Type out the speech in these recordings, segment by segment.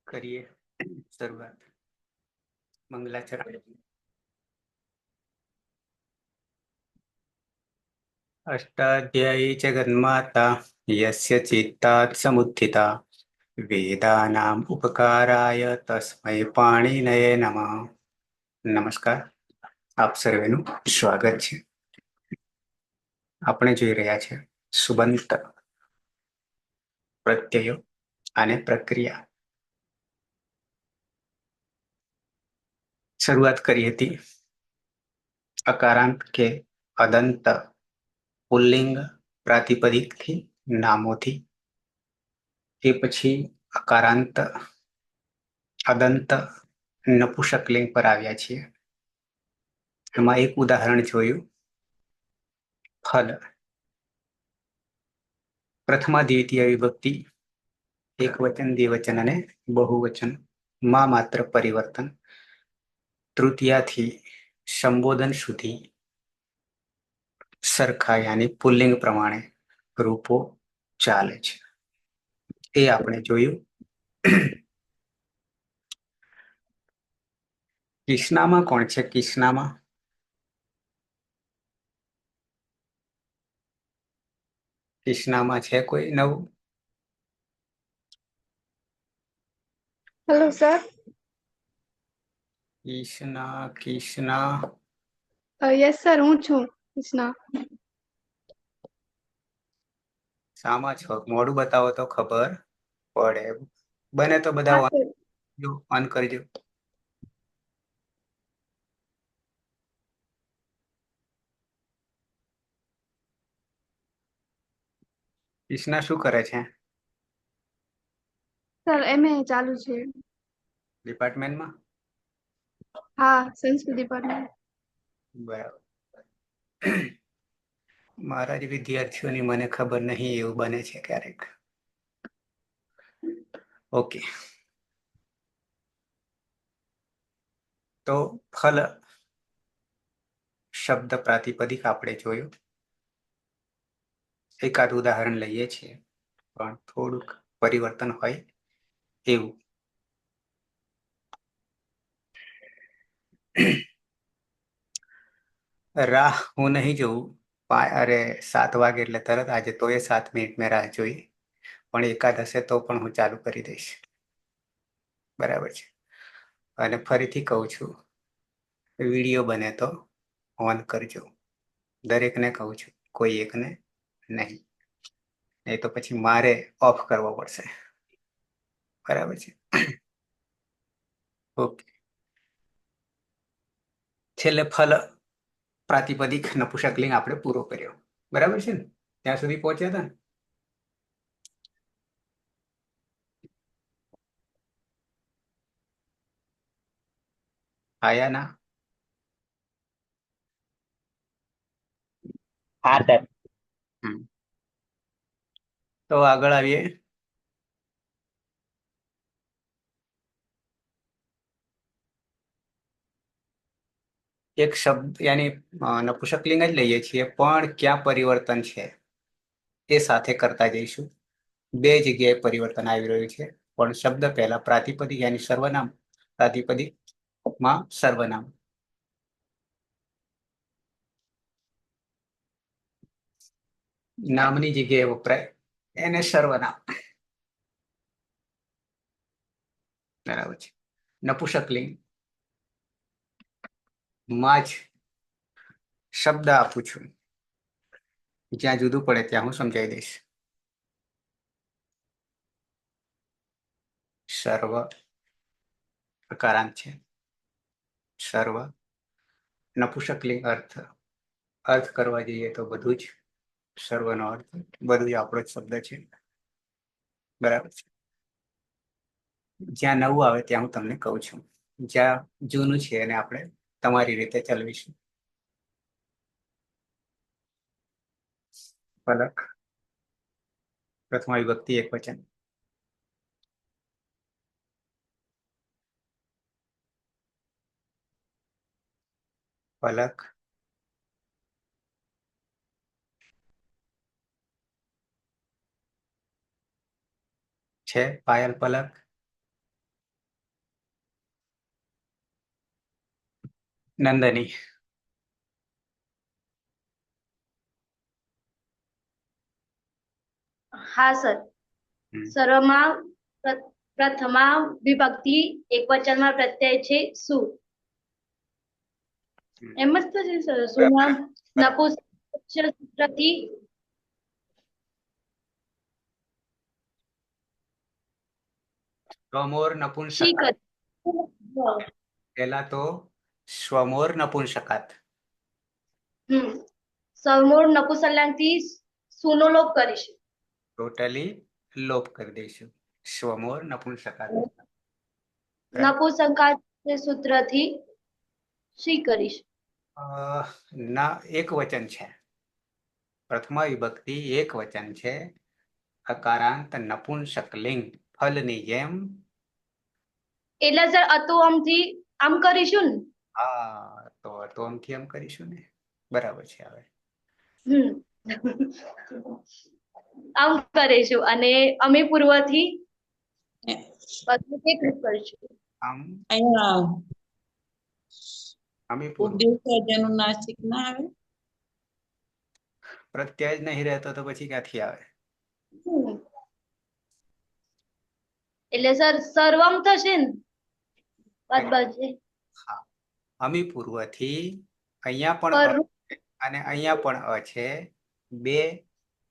કરીએ શરૂઆત મંગલાચરણ. અષ્ટાધ્યાયી જગન્માતા યસ્ય ચિત્તાत् સમુત્થિતા વેદાનામ ઉપકારાય તસ્મૈ પાણિનયે નમઃ. નમસ્કાર, આપ સર્વેનું સ્વાગત છે. આપણે જોઈ રહ્યા છે સુબંત, પ્રત્યયો અને પ્રક્રિયા. શરૂઆત કરી હતી અકારાંત કે અદંત પુલ્લિંગ પ્રાતિપદિકથી, નામોથી. એ પછી અકારાંત અદંત નપુંસકલિંગ પર આવ્યા છીએ. એમાં એક ઉદાહરણ જોયું, ફલ. પ્રથમા દ્વિતીય વિભક્તિ, એક વચન, દ્વિવચન અને બહુવચન માં માત્ર પરિવર્તન. તૃતીયાથી સંબોધન સુધી સરખા યાની પુલ્લિંગ પ્રમાણે રૂપો ચાલે છે. એ આપણે જોયું. કિષ્નામાં કોણ છે? કિષ્નામાં કિષ્નામાં છે કોઈ નવું? Hello sir. Krishna Krishna yes sir, હું છું કૃષ્ણા. શામાં છો? મોઢું બતાવો તો ખબર પડે. બને તો હા બધા સર. ઓન કરજો. કિષ્ના શું કરે છે સર એમએ ચાલુ છે. ડિપાર્ટમેન્ટમાં? હા, સંસ્કૃત ડિપાર્ટમેન્ટ. બરાબર. મારા જ વિદ્યાર્થીઓની મને ખબર નહીં, એવું બને છે ક્યારેક. ઓકે, તો ફલ શબ્દ પ્રાતિપદિક આપણે જોયું. એકાદ ઉદાહરણ લઈએ છીએ, પણ થોડુંક પરિવર્તન હોય એવું. રાહ હું નહીં જોઉં. અરે 7 વાગે એટલે તરત, આજે તો એ 7 મિનિટ મેં રાહ જોઈ, પણ એકાદ હશે તો પણ હું ચાલુ કરી દઈશ. બરાબર છે. અને ફરીથી કહું છું, વિડીયો બને તો ઓન કરજો. દરેકને કહું છું, કોઈ એકને નહીં. નહીં તો પછી મારે ઓફ કરવો પડશે. બરાબર છે. ઓકે. છેલ્લે ફલ પ્રાતિપદિક નપુંસકલિંગ આપણે પૂરો કર્યો. બરાબર છે ને? ત્યાં સુધી પહોંચ્યા હતા ને? આયા ના? હા સર. તો આગળ આવીએ. એક શબ્દ યાની નપુંસકલિંગ જ લઈએ છીએ, પણ ક્યાં પરિવર્તન છે એ સાથે કરતા જઈશું. બે જગ્યાએ પરિવર્તન આવી રહ્યું છે, પણ શબ્દ પહેલા પ્રાતિપદિક યાની સર્વનામ, પ્રાતિપદિકમાં સર્વનામ. નામની જગ્યાએ વપરાય એને સર્વનામ. બરાબર છે. નપુંસકલિંગ માં જ શબ્દ આપું છું, જ્યાં જુદું પડે ત્યાં હું સમજાવી દઈશ. સર્વ અકારાંત છે. સર્વ નપુંસકલિંગ અર્થ કરવા જઈએ તો બધું જ સર્વનો અર્થ, બધું જ આપણો જ શબ્દ છે. બરાબર છે. જ્યાં નવું આવે ત્યાં હું તમને કહું છું, જ્યાં જૂનું છે એને આપણે તમારી રીતે ચલાવીશું. ફલક પ્રથમ વિભક્તિ એક વચન. ફલક છે. પાયલ પલક नंदनी। હા સર. હમ. સર્વમાં પ્રથમા વિભક્તિ એકવચનમાં પ્રત્યય છે શું? હમ. એમ જ તો છે સર. શું નપુંસકથી સ્વમોર શી નપુંસકાત. કરી. પેલા તો સ્વમોર નપુંસકાત. સમૂળ નપુંસકલિંગથી સુનો લોપ કરીશું. ટોટલી લોપ કરી દઈશું. સ્વમોર નપુંસકાત. બરાબર. નપુંસકલિંગ સૂત્રથી શી કરીશ. ના એક વચન છે. પ્રથમા વિભક્તિ એક વચન છે. અકારાંત નપુંસકલિંગ ફલની જેમ. એટલે સર અતો આમથી આમ કરીશું ને. હા તો આમથી એમ કરીશું ને. બરાબર છે. હવે હમ આમ કરીશું અને અમે પૂર્વથી બધું એકરૂપ કરીશું. આમ અહીંયા અમે પૂર્વ ઉપદેશ અનુનાસિક ના આવે. પ્રત્યય જ નહીં રહેતો તો પછી ક્યાંથી આવે? હમ. એટલે સર સર્વમ થશે ને બાદબાકી. હા, અમી પૂર્વથી અહીંયા પણ પર અને અહીંયા પણ છે. બે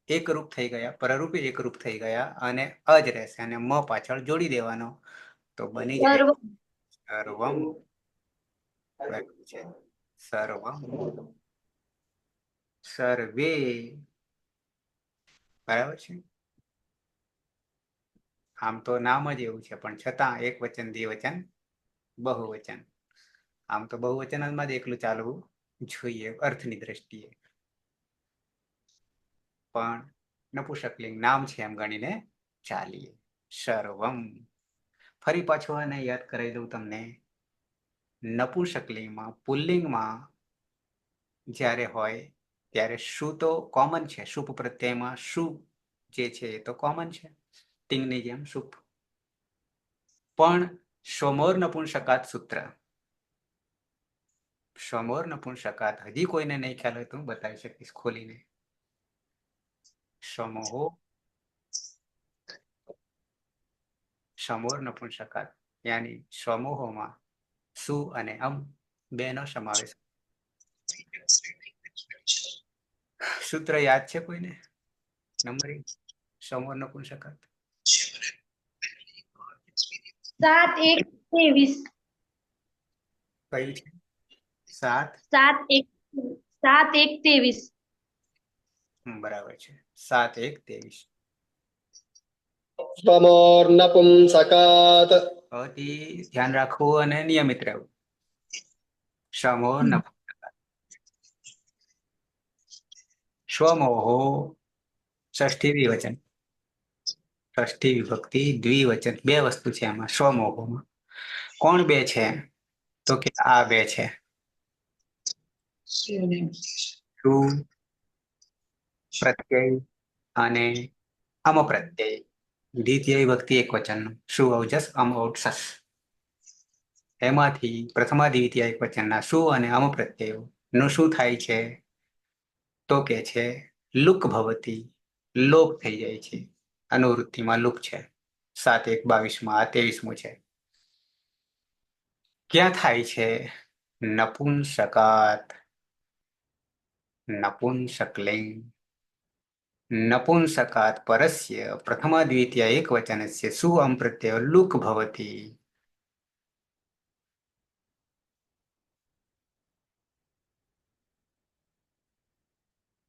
એકરૂપ થઈ ગયા, પરરૂપી એકરૂપ થઈ ગયા અને અ જ રહેશે અને મ પાછળ જોડી દેવાનો તો બની જાય સર્વ સર્વમ. બરાબર છે. સર્વમ સર્વે. બરાબર છે. આમ તો નામ જ એવું છે પણ છતાં એક વચન દ્વિવચન બહુવચન. આમ તો બહુવચનમાં જ એકલું ચાલવું જોઈએ અર્થની દ્રષ્ટિએ, પણ નપુંસકલિંગ નામ છે એમ ગણીને ચાલીએ. સર્વમ. ફરી પાછું આને યાદ કરાવી દઉં તમને. નપુંસકલિંગમાં પુલ્લિંગમાં જ્યારે હોય ત્યારે શું તો કોમન છે. શુપ પ્રત્યયમાં શું જે છે એ તો કોમન છે, તિંગની જેમ શુપ. પણ સ્વમોર નપુંસકાત સૂત્ર. સ્વમોર નપુંસકાત હજી કોઈને નહીં ખ્યાલ હોય તો હું બતાવી શકીશ ખોલીને. સમૂહો સમોર નપુંસકાત યાની સમૂહોમાં સુ અને અમ બેનો સમાવેશ. સૂત્ર યાદ છે કોઈને? નંબરિંગ સમોર નપુંસકાત 7 1 23. કયું છે? 7. 7 1 બરાબર છે. 7 1 23. સ્વમોર્નપુંસકાત. અતિ ધ્યાન રાખવું અને નિયમિત રહેવું. સમોર નપુંસકાત. સ્વમોહો ષષ્ઠી દ્વિવચન. ષષ્ઠી વિભક્તિ દ્વિવચન. બે વસ્તુ છે આમાં સ્વમોહોમાં. કોણ બે છે? તો કે આ બે છે. શું પ્રત્યય અને અમપ્રત્યય. દ્વિતીય વિભક્તિ એક વચનનું શું અવજસ અમ ઔક્ષસ. એમાંથી પ્રથમા દ્વિતીય એક વચનના શું અને અમપ્રત્યયો નું શું થાય છે? તો કે છે લુક ભવતી. લોપ થઈ જાય છે. અનુવૃત્તિમાં લુક છે. 7 1 22 આ 23મું છે. ક્યાં થાય છે? નપુંસકાત. નપુંસકલિંગ. નપુંસકાત પરસ્ય પ્રથમા દ્વિતીય એક વચનસ્ય સુ અમ પ્રત્યય લુક ભવતી.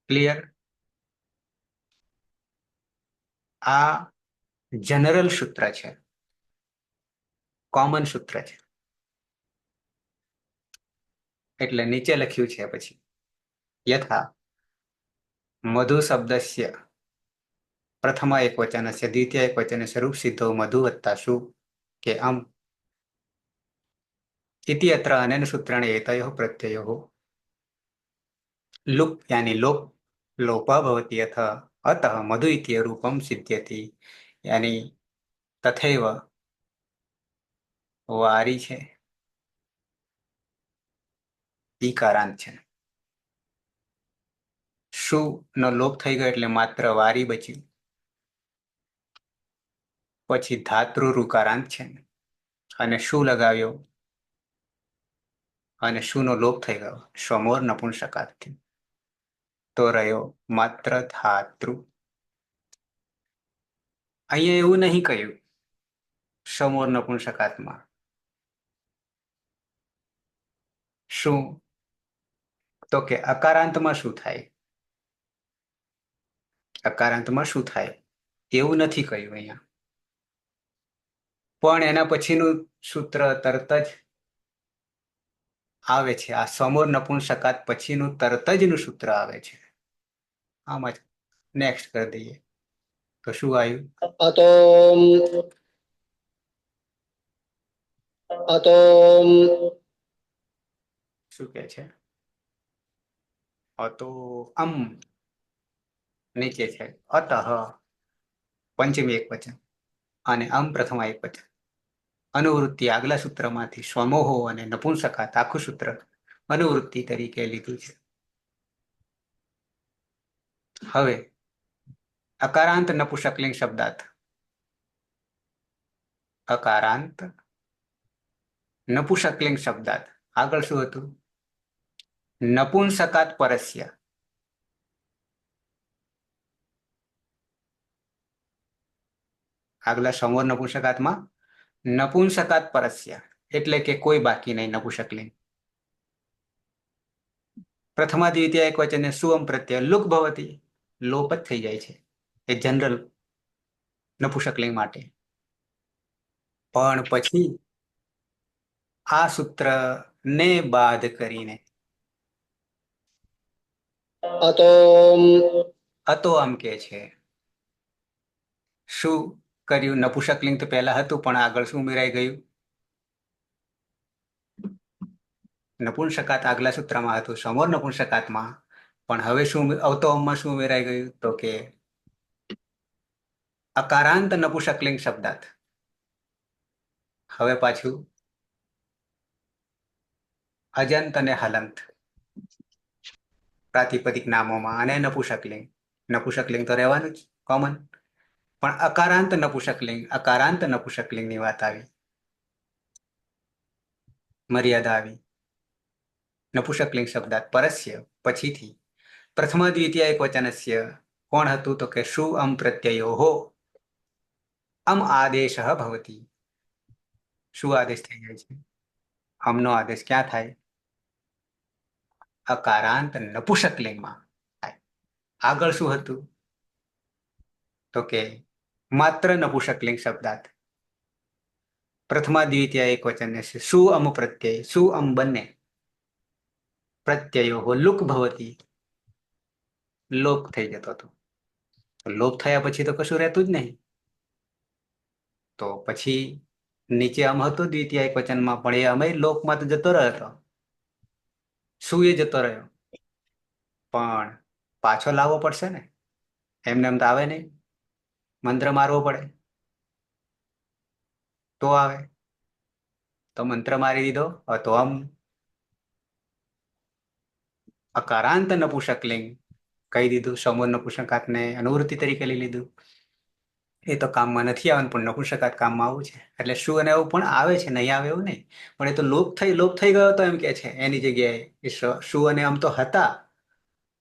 ક્લિયર? આ જનરલ સૂત્ર છે, કોમન સૂત્ર છે. એટલે નીચે લખ્યું છે પછી યથા મધુ શબ્દસ્ય પ્રથમા એક વચનસ્ય દ્વિતીય એક વચનસ્ય રૂપ સિદ્ધો મધુ વત્તા શું કે અમ इति अत्र अनेन सूत्रेण एतयोः प्रत्ययोः लुप् यानी लोपः भवति अथ अतः मधु इति रूपं सिद्ध्यति यानी तथैव वारी છે ઈકારાંત છે. શું નો લોપ થઈ ગયો એટલે માત્ર વારી બચ્યું. પછી ધાતૃ ઋકારાંત છે અને શું લગાવ્યો અને શું નો લોપ થઈ ગયો સમોર નપુંસકારથી, તો રહ્યો માત્ર ધાતૃ. અહીંયા એવું નહીં કહ્યું સમોર નપુંસકાતમાં. શું તો કે અકારાંતમાં શું થાય, અકારાંતમાં શું થાય એવું નથી કહ્યું અહીંયા. પણ એના પછીનું સૂત્ર તરત જ આવે છે. આ સમોર નપુંસકાત પછીનું તરત જ નું સૂત્ર આવે છે. આમ જ નેક્સ્ટ કરી દઈએ તો શું આવ્યું? अतो अतो શું કે છે? તો નીચે છે અતઃ પંચમી એક વચન અને પ્રથમા એક વચન. અનુવૃત્તિ આગલા સૂત્રમાંથી સ્વમોહો અને નપુંસકાત આખું સૂત્ર અનુવૃત્તિ તરીકે લીધું છે. હવે અકારાંત નપુંસકલિંગ શબ્દાર્થ, અકારાંત નપુંસકલિંગ શબ્દાર્થ આગળ શું હતું? નપુંસકાત પરસ્ય. આગલા સમોર નપુંસકાતમાં નપુંસકાત પરસ્ય એટલે કે કોઈ બાકી નહીં નપુંસકલિંગ. પ્રથમા દ્વિતીય એક વચને સુઅમ પ્રત્યય લુક ભવતી, લોપ જ થઈ જાય છે એ જનરલ નપુંસકલિંગ માટે. પણ પછી આ સૂત્ર ને બાદ કરીને अतो અતો આમ કે છે. શું કર્યું? નપુંસકલિંગ તો પહેલા હતું પણ આગળ શું ઉમેરાઈ ગયું? નપુંસકાત આગલા સૂત્રમાં હતું સમોર નપુંસકાતમાં, પણ હવે શું અવતોમાં શું ઉમેરાઈ ગયું? તો કે અકારાંત નપુંસકલિંગ શબ્દાર્થ. હવે પાછું અજંત અને હલંત પ્રાતિપદિક નામોમાં અને નપુંસકલિંગ. નપુંસકલિંગ તો રહેવાનું જ કોમન, પણ અકારાંત નપુંસકલિંગની વાત આવી, મર્યાદા આવી. નપુંસકલિંગ શબ્દાર્થ પરસ્ય પછીથી પ્રથમા દ્વિતીય એક વચનસ્ય કોણ હતું? તો કે શું પ્રત્યયો હો આદેશ ભવતી. શું આદેશ થઈ જાય છે? નો આદેશ ક્યાં થાય? અકારાંત નપુંસકલિંગમાં થાય. આગળ શું હતું? તો કે માત્ર નપુંસકલિંગ શબ્દાર્થ પ્રથમા દ્વિતીય એક વચન શું પ્રત્યય, શું બંને પ્રત્યયો લુક ભવતી, લોપ થઈ જતો હતો. લોપ થયા પછી તો કશું રહેતું જ નહીં. તો પછી નીચે હતું દ્વિતીય એક વચનમાં, પણ એ અમે લોકમાં તો જતો રહ્યો હતો. શું એ જતો રહ્યો? પણ પાછો લાવવો પડશે ને, એમને એમ તો આવે નહીં. મંત્ર મારવો પડે તો આવે. તો મંત્ર મારી દીધો તો અકારાંત નપુંસકલિંગ કહી દીધું. સમોર નપુંસકાતને અનુવૃત્તિ તરીકે લઈ લીધું. એ તો કામમાં નથી આવવાનું, પણ નપુંસકાત કામમાં આવું છે. એટલે શું અને એવું પણ આવે છે, નહીં આવે એવું નહીં, પણ એ તો લોપ થઈ ગયો હતો એમ કે છે. એની જગ્યાએ શું અને તો હતા,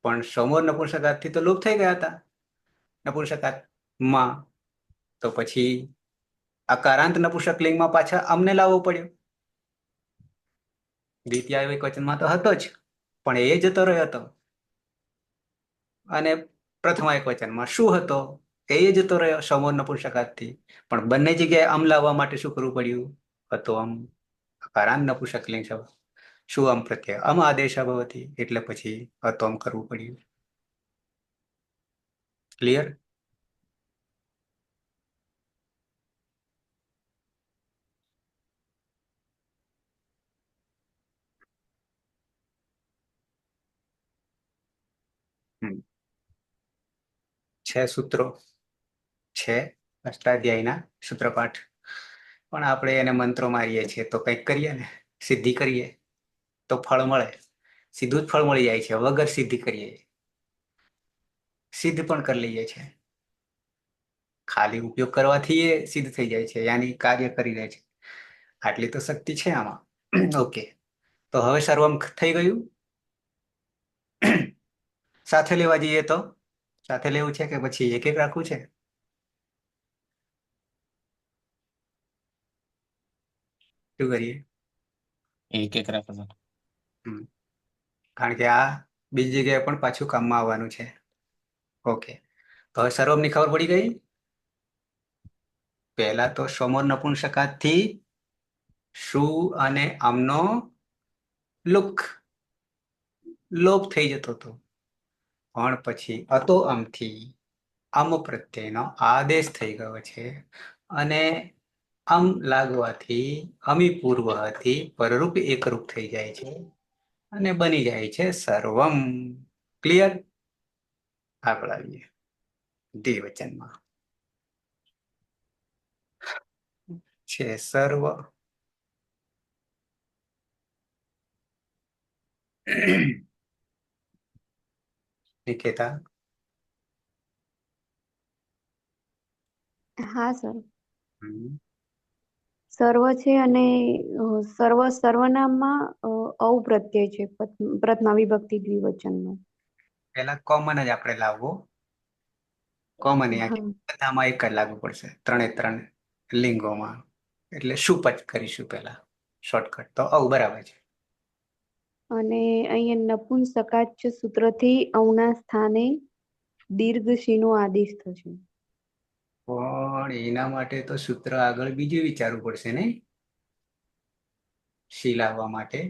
પણ સમોર નપુંસકાતથી તો લોપ થઈ ગયા હતા નપુંસકાતમાં. તો પછી અકારાંત નપુંસકલિંગમાં પાછા અમને લાવવો પડ્યો. દ્વિતીય એક વચનમાં તો હતો જ, પણ એ જતો રહ્યો હતો. અને પ્રથમ એક વચનમાં શું હતો? એ જતો રહ્યો સમોર નપુંસકાતથી. પણ બંને જગ્યાએ લાવવા માટે શું કરવું પડ્યું? હતો અકારાંત નપુંસકલિંગ શબ્દ શું પ્રત્યય આદેશ ભવતી, એટલે પછી હતો કરવું પડ્યું. ક્લિયર? છે સૂત્રો છે અષ્ટાધ્યાયના સૂત્રપાઠ, પણ આપણે એને મંત્રો મારીએ છીએ તો કંઈક કરીએ ને, સિદ્ધિ કરીએ તો ફળ મળે. સીધું જ ફળ મળી જાય છે વગર સિદ્ધિ કરીએ, સિદ્ધ પણ કરી લઈએ છે, ખાલી ઉપયોગ કરવાથી એ સિદ્ધ થઈ જાય છે, યાની કાર્ય કરી રહે છે. આટલી તો શક્તિ છે આમાં. ઓકે, તો હવે સર્વમ થઈ ગયું. સાથે લેવા જઈએ તો સાથે લેવું છે કે પછી એક એક રાખવું છે? શું કરીએ? એક એક રાખો છો. હમ. કારણ કે આ બીજી જગ્યાએ પણ પાછું કામમાં આવવાનું છે. ઓકે, તો હવે સર્વમની ખબર પડી ગઈ. પહેલા તો સમોર નપુંસકાથી શું અને આમનો લોપ થઈ જતો હતો, પણ પછી અતો આમથી આમ પ્રત્યેનો આદેશ થઈ ગયો છે અને આમ લાગવાથી અમી પૂર્વથી પરરૂપ એકરૂપ થઈ જાય છે અને બની જાય છે સર્વમ. ક્લિયર? આગળ આવીએ દ્વિવચનમાં. છે સર્વ. નિકેતા? હા સર, હમ. સર્વ છે અને સર્વનામમાં ઔ પ્રત્યય છે પ્રથમા વિભક્તિ દ્વિવચનનો. પેલા કોમન જ આપણે લાવવો. કોમન હા બધામાં એક જ લાગુ પડશે, ત્રણે ત્રણ લિંગોમાં. એટલે શુપચ કરીશું પેલા, શોર્ટકટ તો બરાબર છે. અને અહીંયા નપુંસકાચ સૂત્રથી ઔના સ્થાને દીર્ઘ શીનો આદેશ થશે. પણ એના માટે તો સૂત્ર આગળ બીજું વિચારવું પડશે ને, શી લાવવા માટે.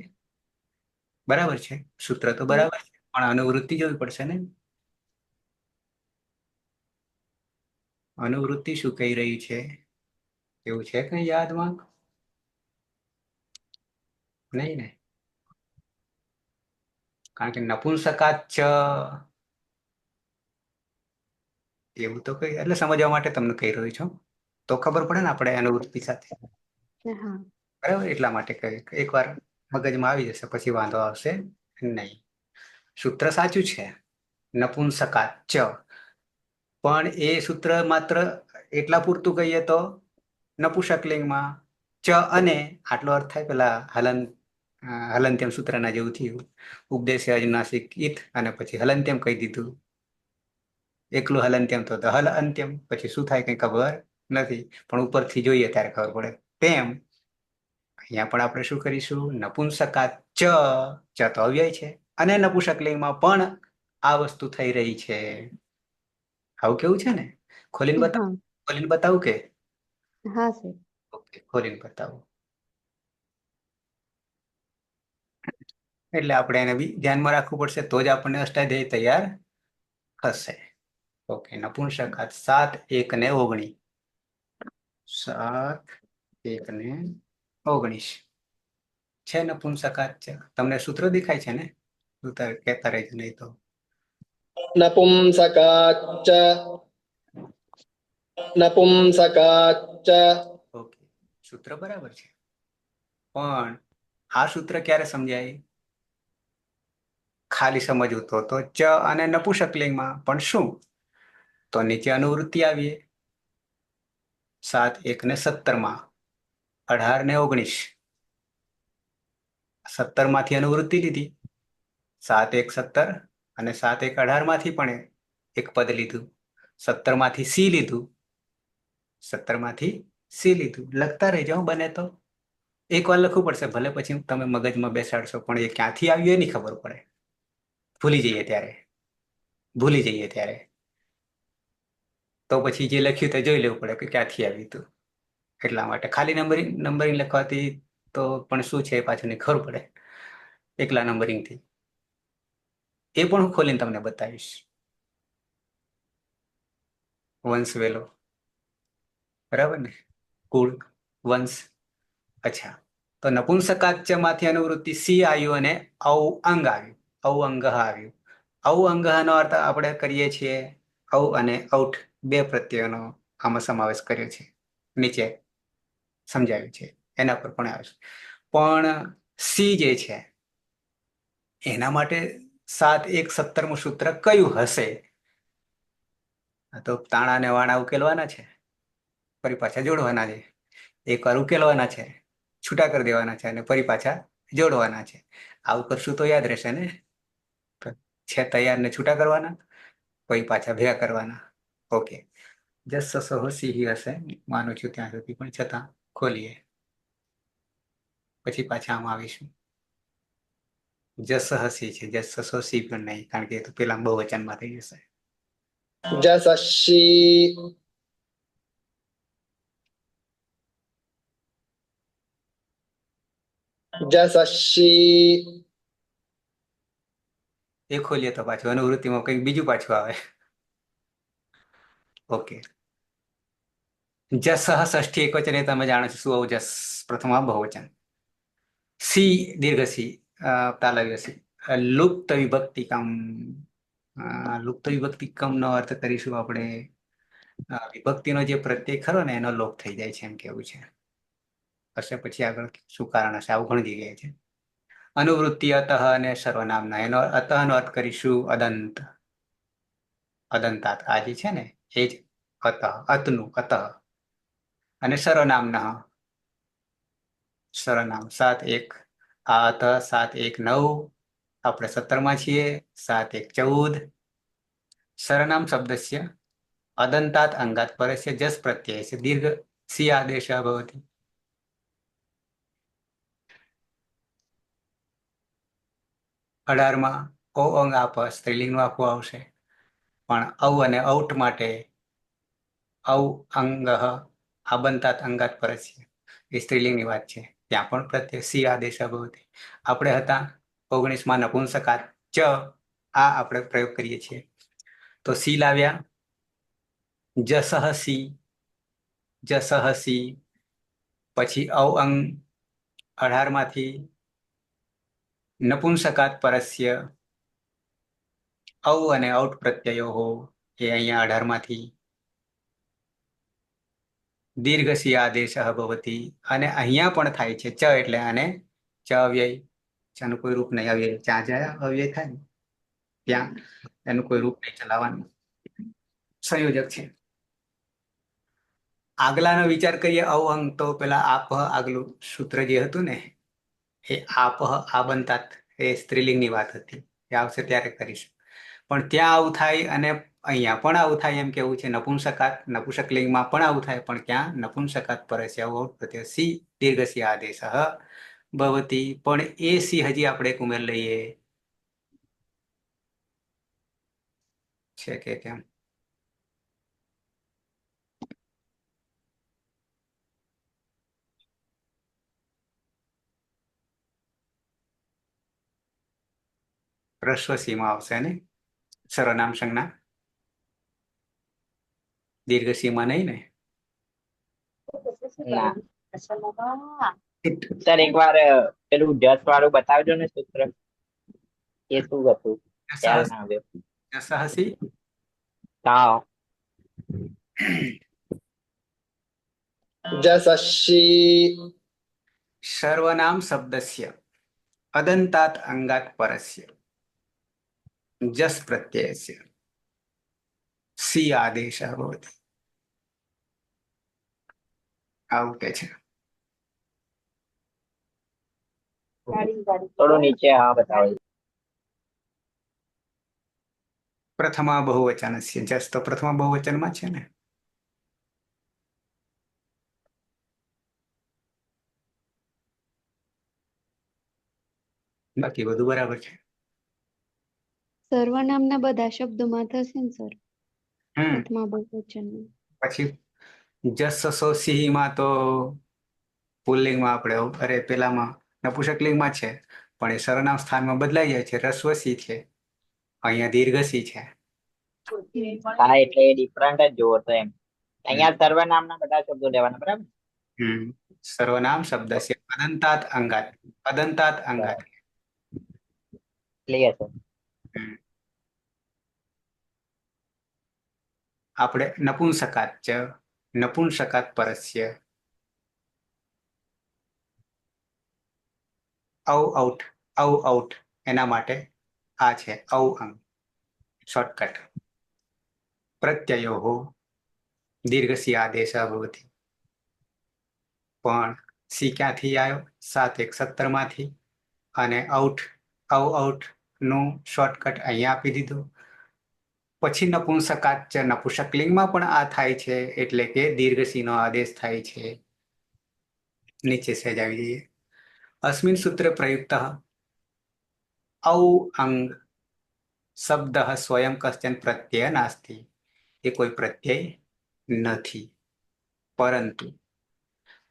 બરાબર છે, સૂત્ર તો બરાબર છે, પણ અનુવૃત્તિ જોવી પડશે ને. અનુવૃત્તિ શું કહી રહી છે એવું છે કઈ યાદમાં? નહીં ને, કારણ કે નપુંસકાચ એવું તો કઈ, એટલે સમજવા માટે તમને કહી રહ્યું છું, તો ખબર પડે ને આપણે અનુવૃત્તિ સાથે. હા બરાબર, એટલા માટે કહ્યું એકવાર મગજમાં આવી જશે પછી વાંધો આવશે નહીં. સૂત્ર સાચું છે, નપુંસકાચ, પણ એ સૂત્ર માત્ર એટલા પૂરતું કહીએ તો નપુંસકલિંગમાં ચ અને આટલો અર્થ થાય પેલા હલંત્યમ સૂત્રના જેવું થયું. ઉપદેશ અજનાસિક ઇથ અને પછી હલંત્યમ કહી દીધું. એકલું હલંત્યમ તો હલ અંત્યમ, પછી શું થાય કઈ ખબર નથી, પણ ઉપરથી જોઈએ ત્યારે ખબર પડે. તેમ અહીંયા પણ આપણે શું કરીશું? નપુંસકાચ, ચ તો અવ્યય છે અને નપુંસકલિંગમાં પણ આ વસ્તુ થઈ રહી છે. આવું કેવું છે ને, હા ખોલીને બતાવું કે? હા સર. ઓકે, ખોલીને બતાવું. એટલે આપણે એને બી ધ્યાનમાં રાખવું પડશે, તો જ આપણને અષ્ટાધ્યાયી તૈયાર થશે. ઓકે, નપુંસકાચ 7, 1 ને 19. 7, 1 ને 19 છે નપુંસકાચ. તમને સૂત્ર દેખાય છે ને? સૂત્ર કહેતા રહેજો નહીં તો. નપુંસકાચ નપુંસકાચ. ઓકે, સૂત્ર બરાબર છે, પણ આ સૂત્ર ક્યારે સમજાય? ખાલી સમજવું તો ચ અને નપુંસકલિંગમાં, પણ શું? તો નીચે અનુવૃત્તિ આવીએ. 7, 1 ને 17માં, 18 ને 19. 17 માંથી અનુવૃત્તિ લીધી, 7, 1 17 અને 7, 1 18 માંથી પણ એક પદ લીધું, 17 માંથી સી લીધું, 17 માંથી સી લીધું. લખતા રહેજો બને તો. એક વાર લખવું પડશે, ભલે પછી તમે મગજમાં બેસાડશો, પણ એ ક્યાંથી આવ્યું એ નહીં ખબર પડે. ભૂલી જઈએ ત્યારે તો પછી જે લખ્યું તે જોઈ લેવું પડે કે ક્યાંથી આવ્યું હતું. એટલા માટે ખાલી નંબરિંગ લખવાથી તો પણ શું છે એ પાછું નહીં ખબર પડે, એકલા નંબરિંગથી. એ પણ હું ખોલીને તમને બતાવીશ. વંશ વેલો, બરાબર ને, કુળ, વંશ. અચ્છા, તો નપુંસકાચ માંથી અનુવૃત્તિ સી આવ્યું અને અંગ આવ્યું, અંગ આવ્યું. અંગનો અર્થ આપણે કરીએ છીએ અને ઔઠ, બે પ્રત્યયનો આમાં સમાવેશ કર્યો છે, નીચે સમજાવ્યું છે, એના પર પણ આવશે. પણ સી જે છે એના માટે 7 1 17મું સૂત્ર કયું હશે? આ તો તાણા ને વાણા ઉકેલવાના છે, ફરી પાછા જોડવાના છે. એક વાર ઉકેલવાના છે, છૂટા કરી દેવાના છે અને ફરી પાછા જોડવાના છે. આવું કરશું તો યાદ રહેશે ને. તો છે તૈયાર ને છૂટા કરવાના, ફરી પાછા ભેગા કરવાના. ઓકે, જસ સહસી હશે માનું છું ત્યાં સુધી, પણ છતાં ખોલીએ પછી પાછા આમાં આવીશું. જસ હસી છે, જસ સસોસી પણ નહીં, કારણ કે એ તો પેલા બહુવચનમાં થઈ જશે. જસશી જસશી એ ખોલીએ તો પાછું અનુવૃત્તિમાં કંઈક બીજું પાછું આવે. ઓકે, જસ ષષ્ઠી એકવચન એ તમે જાણો છો. શું આવું? જસ પ્રથમા બહુવચન. સી દીર્ઘ સી, તાલવ્ય સી. લુપ્ત વિભક્તિ કમ. લુપ્ત વિભક્તિ કમ નો અર્થ કરીશું આપણે વિભક્તિનો જે પ્રત્યય ખરો ને એનો લોપ થઈ જાય છે એમ કેવું છે. હશે પછી આગળ શું કારણ હશે, આવું ઘણી જગ્યાએ છે. અનુવૃત્તિ અતઃ અને સર્વનામના, એનો અતઃ નો અર્થ કરીશું અદંત. અદંતાત આ જે છે ને એ જ અતઃ, અતનું અતઃ. અને સર્વનામના, સર્વનામ 7 1 આ અતઃ 7 1 9, આપણે 17માં છીએ. 7 1 14. સર્વનામ શબ્દસ્ય અદંતાત અંગાત પરસ્ય જસ પ્રત્યયસ્ય દીર્ઘ સી આદેશः ભવતિ. અઢારમાં ઓ અંગ આપ સ્ત્રીલિંગનું આખું આવશે, પણ ઔ અને ઔટ માટે ઔ અંગ આબંતાત અંગાત પરસ્ય એ સ્ત્રીલિંગની વાત છે. ત્યાં પણ પ્રત્યય સી આદેશः ભવતિ. આપણે હતા 19માં નપુંસકાત ચ, આ આપણે પ્રયોગ કરીએ છીએ તો સી લાવ્યા. જસહ સી, જસહ સી. પછી ઔ અંગ 18માંથી નપુંસકાત પરસ્ય ઔ અને ઔટ પ્રત્યયો એ અહીંયા 18માંથી દીર્ઘ સી આદેશઃ ભવતિ. અને અહીંયા પણ થાય છે ચ એટલે આને ચ અવ્યય, ચાનું કોઈ રૂપ નહીં. અવ્યય જ્યાં જ્યાં અવ્યય થાય ને ત્યાં એનું કોઈ રૂપ નહીં ચલાવવાનું, સંયોજક છે. આગલાનો વિચાર કરીએ ઔ અંગ, તો પેલા આપહ આગલું સૂત્ર જે હતું ને એ આપહ આબંતાત એ સ્ત્રીલિંગની વાત હતી. એ આવશે ત્યારે કરીશું. પણ ત્યાં આવું થાય અને અહીંયા પણ આવું થાય એમ કેવું છે. નપુંસકાત નપુંસકલિંગમાં પણ આવું થાય, પણ ક્યાં નપુંસકાત પરસ્ય ઔટ પ્રત્યય સી દીર્ઘ સી આદેશઃ ભવતિ. પણ એ સી હજી આપણે એક ઉમેર લઈએ છે કે કેમ? રસ્વ સીમાં આવશે ને સર્વનામ સંજ્ઞા, દીર્ઘ સીમાં નહીં ને. ના સર એકવાર પેલું જસ વાળું બતાવજો ને સૂત્ર, એ શું હતું ખ્યાલ ના આવ્યો. જસહસી હા જસશી સર્વનામ શબ્દસ્ય અદંતાત અંગાત પરસ્ય જસ પ્રત્યયસ્ય સી આદેશઃ ભવતિ. આવું કે છે. થોડું નીચે હા બતાવો. પ્રથમા બહુવચનસ્ય જસ તો પ્રથમા બહુવચનમાં છે ને. બાકી બધું બરાબર છે. સર્વનામના બધા શબ્દોમાં થશે ને સર, હમ પ્રથમા બહુવચનમાં. પછી જસ સો સિંહમાં તો પુલ્લિંગમાં આપણે અરે પેલામાં નપુંસકલિંગમાં છે, પણ એ સર્વનામ સ્થાનમાં બદલાઈ જાય છે. રસ્વ સી છે, અહીંયા દીર્ઘ સી છે. હા એટલે ડિફરન્ટ જ જોવો તો એમ. અહીંયા સર્વનામના બધા શબ્દો લેવાના, બરાબર? સર્વનામ શબ્દસ્ય અદંતાત અંગાત, અદંતાત અંગાત. Clear sir. આપણે નપુંસકાત ચ, નપુંસકાત પરસ્ય ઔ ઔટ, ઔ ઔટ એના માટે આ છે ઔ અંગ શોર્ટકટ. પ્રત્યયો દીર્ઘ સી આદેશ ભવતી. પણ સી ક્યાંથી આવ્યો? 7 1 17 માંથી. અને આઉટ આઉટ નું શોર્ટકટ અહીંયા આપી દીધું. પછી નપુંસકાચ નપુંસકલિંગમાં પણ આ થાય છે, એટલે કે દીર્ઘ સી નો આદેશ થાય છે. નીચે સહેજ આવી જઈએ. અસ્મિન સૂત્ર પ્રયુક્ત ઔ અંગ શબ્દ સ્વયં કશ્ચન પ્રત્યય નાસ્તિ. એ કોઈ પ્રત્યય નથી, પરંતુ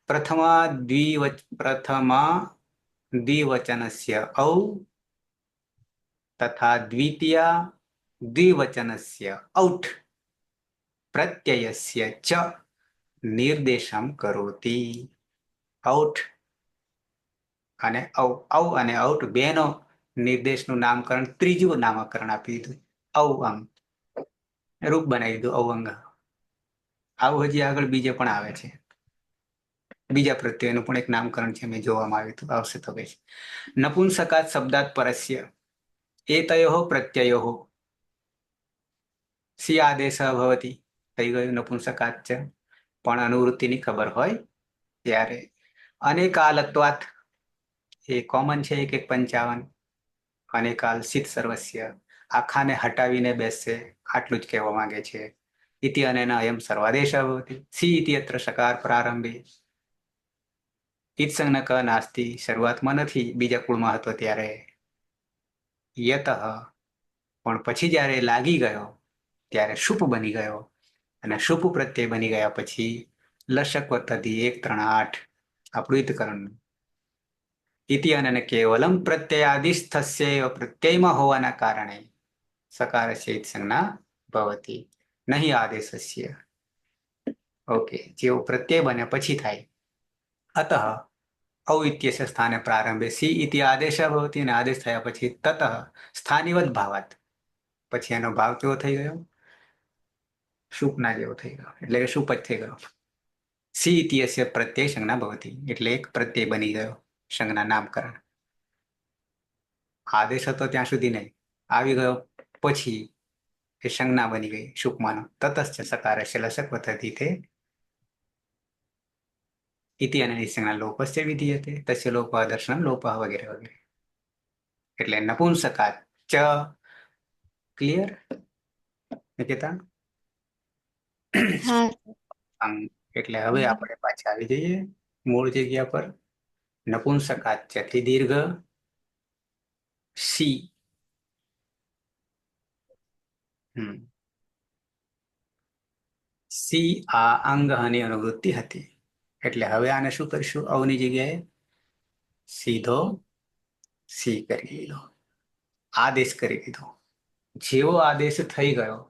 પ્રથમા દ્વિવચનસ્ય ઔ તથા દ્વિતીયા દ્વિવચનસ્ય ઔઠ પ્રત્યયસ્ય ચ નિર્દેશમ કરોતિ. ઔઠ અને ઔ અને ઔઠ બેનો નિર્દેશનું નામકરણ, ત્રીજું નામકરણ આપી દીધું ઔ અંગ. રૂપ બનાવી દીધું ઔ અંગ. આવું હજી આગળ બીજે પણ આવે છે. બીજા પ્રત્યયનું પણ એક નામકરણ છે, મેં જોવામાં આવ્યું હતું, આવશે તો કહીશ. નપુંસકાત શબ્દાત પરસ્ય એતયોઃ પ્રત્યયોઃ સી આદેશ ભવતી. થઈ ગયું નપુંસકાત છે. પણ અનુવૃત્તિની ખબર હોય ત્યારે. અનેકાલત્વાત એ કોમન છે 1 1 55. અનેકાલ સિત સર્વસ્ય આખાને હટાવીને બેસશે, આટલું જ કહેવા માંગે છે. ઇતિ અનેના અયમ સર્વાદેશ ભવતી. સી ઇતિ અત્ર સકાર પ્રારંભે ઇત્સંગ ક નાસ્તિ. શરૂઆતમાં નથી, બીજા કુળમાં હતો ત્યારે. યતઃ પણ પછી જ્યારે લાગી ગયો ત્યારે શુપ બની ગયો, અને શુપ પ્રત્યય બની ગયા પછી લશક વત્તાથી 1 3 8 આપણું હિતકરણ. ઇતિ અને કેવલમ પ્રત્યયાદિસ્થસ્ય પ્રત્યયમાં હોવાના કારણે સકારસ્ય ઇત્સંજ્ઞા ભવતી નહીં આદેશસ્ય. ઓકે, જેવો પ્રત્યય બને પછી થાય. અતઃ ઔ ઇત્યસ્ય સ્થાને પ્રારંભે સી ઇતિ આદેશ ભવતી, અને આદેશ થયા પછી તતઃ સ્થાનિવત ભાવાત પછી એનો ભાવ કેવો થઈ ગયો? શુપના જેવો થઈ ગયો, એટલે કે શુપ જ થઈ ગયો. સી ઇતિયસ્ય પ્રત્યય સંજ્ઞા ભવતી, એટલે એક પ્રત્યય બની ગયો, સંજ્ઞા નામકરણ. આદેશ હતો ત્યાં સુધી નહીં, આવી ગયો પછી એ સંજ્ઞા બની ગઈ શુપમાનો. તતશ્ચ સકારસ્ય લસક વતતી તે ઇતિ અને સંજ્ઞા લોપસ્ય વિધીયતે તસ્ય લોપઃ દર્શન લોપઃ વગેરે વગેરે. એટલે નપુંસકાત ચ. ક્લિયર નિકેતા? હા અંગ એટલે હવે આપણે પાછા આવી જઈએ મૂળ જગ્યા પર. નપુંસકાત થી દીર્ઘ સી. સી આ અંગની અનુવૃત્તિ હતી, એટલે હવે આને શું કરીશું? અવની જગ્યાએ સીધો સી કરી દીધો, આદેશ કરી દીધો. જેવો આદેશ થઈ ગયો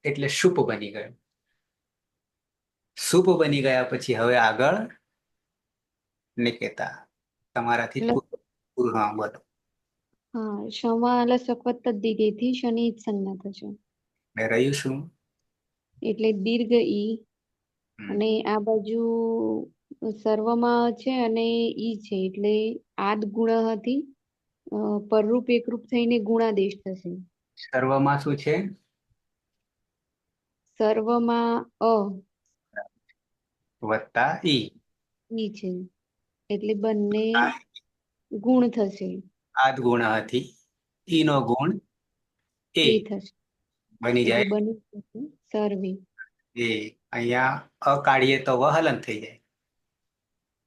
એટલે શુપ બની ગયો. શુપ બની ગયા પછી હવે આગળ નિકેતા તમારાથી પૂરું. હા બોલો. હા, ક્ષમા લસકવત તદ્દિગેથી શનિ જ સંજ્ઞા થશે. રહ્યું શું? એટલે દીર્ઘ ઈ, અને આ બાજુ સર્વમાં છે અને ઈ છે, એટલે આદ ગુણ હતી, પરરૂપ એકરૂપ થઈને ગુણાદેશ થશે. સર્વમાં શું છે? સર્વમાં વત્તા ઈ છે, એટલે બંને ગુણ થશે. આદ ગુણ હતી, ઈ નો ગુણ એ એ થશે, બની એટલે જાય. બની થશે સર્વે. એ અહીંયા અકાળીએ તો વહલન થઈ જાય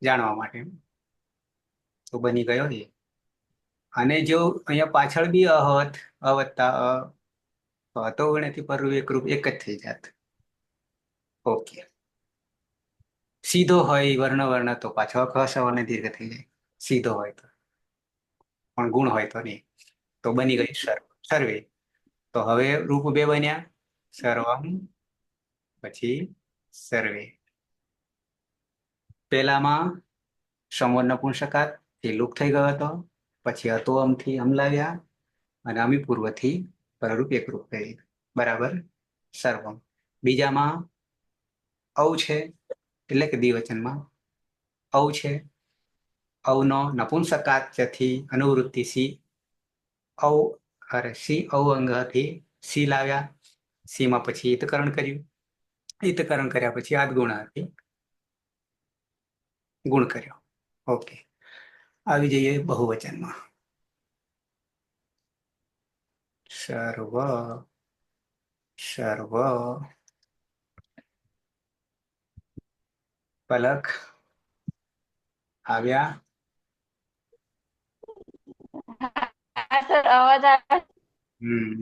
જાણવા માટે, તો બની ગયો એ. અને જો અહીંયા પાછળ બી અહત અવત્તા તો ગણેથી પરરૂપ એકરૂપ એક જ થઈ જાત. ઓકે, સીધો હોય વર્ણ તો પાછો ખસવને દીર્ઘ થઈ જાય, સીધો હોય તો. પણ ગુણ હોય તો નહીં, તો બની ગઈ સર્વે. તો હવે રૂપ બે બન્યા, સર્વમ પછી સર્વે. પેલામાં સમોર નપુંસકાત એ લુપ થઈ ગયો હતો, પછી હતો અમથી હમલાવ્યા, અને અમી પૂર્વથી પરરૂપ એકરૂપ કરી, બરાબર સર્વમ. બીજામાં ઔ છે, એટલે કે દ્વિવચનમાં ઔ છે, અવનો નપુંસકાચથી અનુવૃત્તિ સી અવ સી અંગથી સી લાવ્યા. સીમાં પછી ઈતકરણ કર્યું. ઈતકરણ કર્યા પછી આદગુણાથી ગુણ કર્યો. ઓકે, આવી જઈએ બહુવચનમાં. સર્વ સર્વ પલક આવ્યા. હા સર, અવાજ આવે? હમ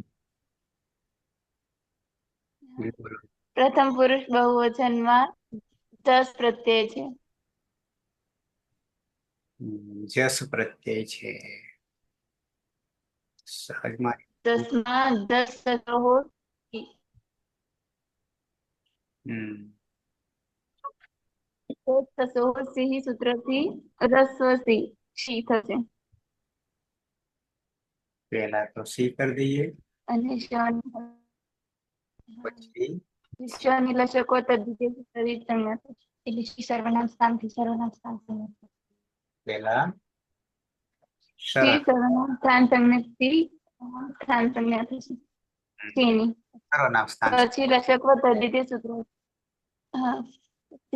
પ્રથમ પુરુષ બહુવચનમાં જસ પ્રત્યય છે. જસ પ્રત્યય છે. સહજમાં દસમાં દસ સસોહો હમ દસ સસોહો સિંહ સૂત્રથી રસ્વ સી થશે પહેલા તો સી કરી દઈએ, અને પછી શની લશકો તદ્ધિતે સૂત્રથી સંજ્ઞા થશે. એટલે શ્રી સર્વનામ સ્થાનથી સર્વનામ સ્થાન સંજ્ઞા થશે. પહેલા શ્રી સરળ સર્વનામ સ્થાન સંજ્ઞાથી સ્થાન સંજ્ઞા થશે શ્રીની. સર્વનામ સ્થાન પછી લશકો તદ્ધિતે સૂત્ર, હા,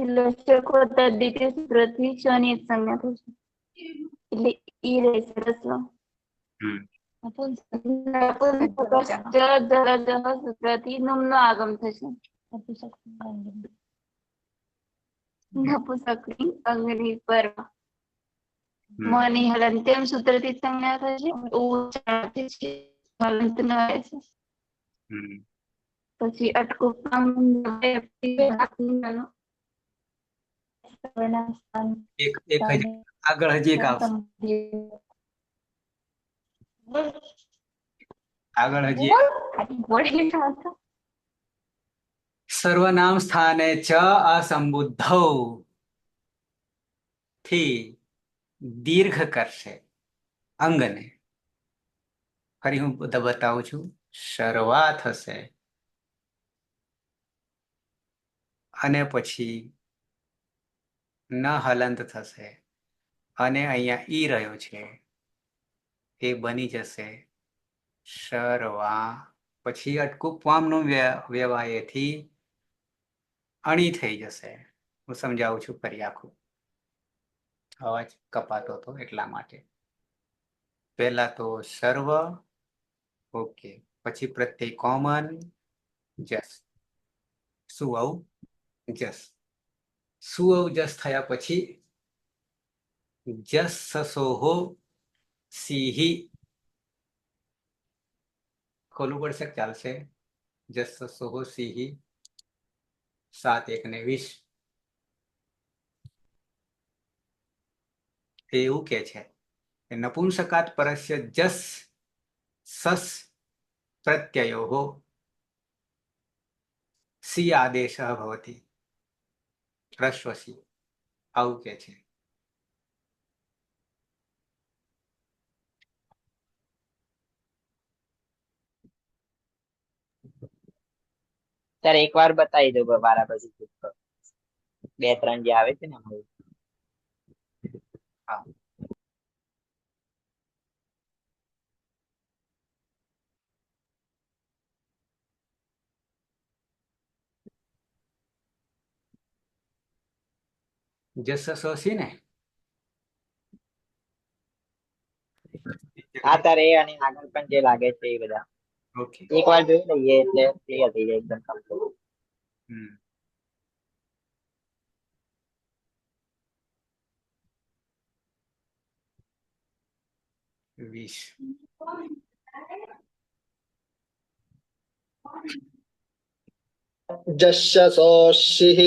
લશકો તદ્ધિતે સૂત્રથી શની સંજ્ઞા થશે. એટલે ઈ રહેશે રસ્વ. હમ સૂત્રથી નુમનો આગમ થશે. નપુંસકલિંગ અગ્નિ પર મની હલંત્યમ સૂત્રથી સંજ્ઞા થશે. હલંત ન રહેશે. હમ પછી અટકું એક હજી આગળ હજી એક આવશે. આગળ હજી સર્વનામ સ્થાને ચ અસંબુદ્ધૌ થી દીર્ઘ કરશે અંગને. ફરી હું બતાવું છું. શરૂઆ થશે અને પછી ન હલંત થશે અને અહીંયા ઈ રહ્યો છે એ બની જશે શરવા. પછી અટકું પામનું વ્યવાયથી અણી થઈ જશે. હું સમજાવું છું ફરી આખું. અવાજ કપાતો હતો એટલા માટે. પહેલા તો સર્વ, ઓકે, પછી પ્રત્યય કોમન જસ. સુઅવ જસ. સુઅવ જસ થયા પછી જસ સસોહો સિંહી. ખોલવું પડશે, ચાલશે. જસ સસોહો સિંહી 7 1 ને 20. એવું કે છે કે નપુંસકાત પરસ્ય જસ સસ પ્રત્યયો સી આદેશ ભવતી. રસ્વસી આવું કે છે. સર એકવાર બતાવી દો મારા પછી સૂત્ર. 2 3 જે આવે છે ને એમાં. હા, જસ સસોસી ને. હા સર, એ અને આગળ પણ જે લાગે છે એ બધા ઓકે. એકવાર જોઈ લઈએ એટલે ક્લિયર થઈ જાય એકદમ complete. હમ વીસ. जश्यसोषिः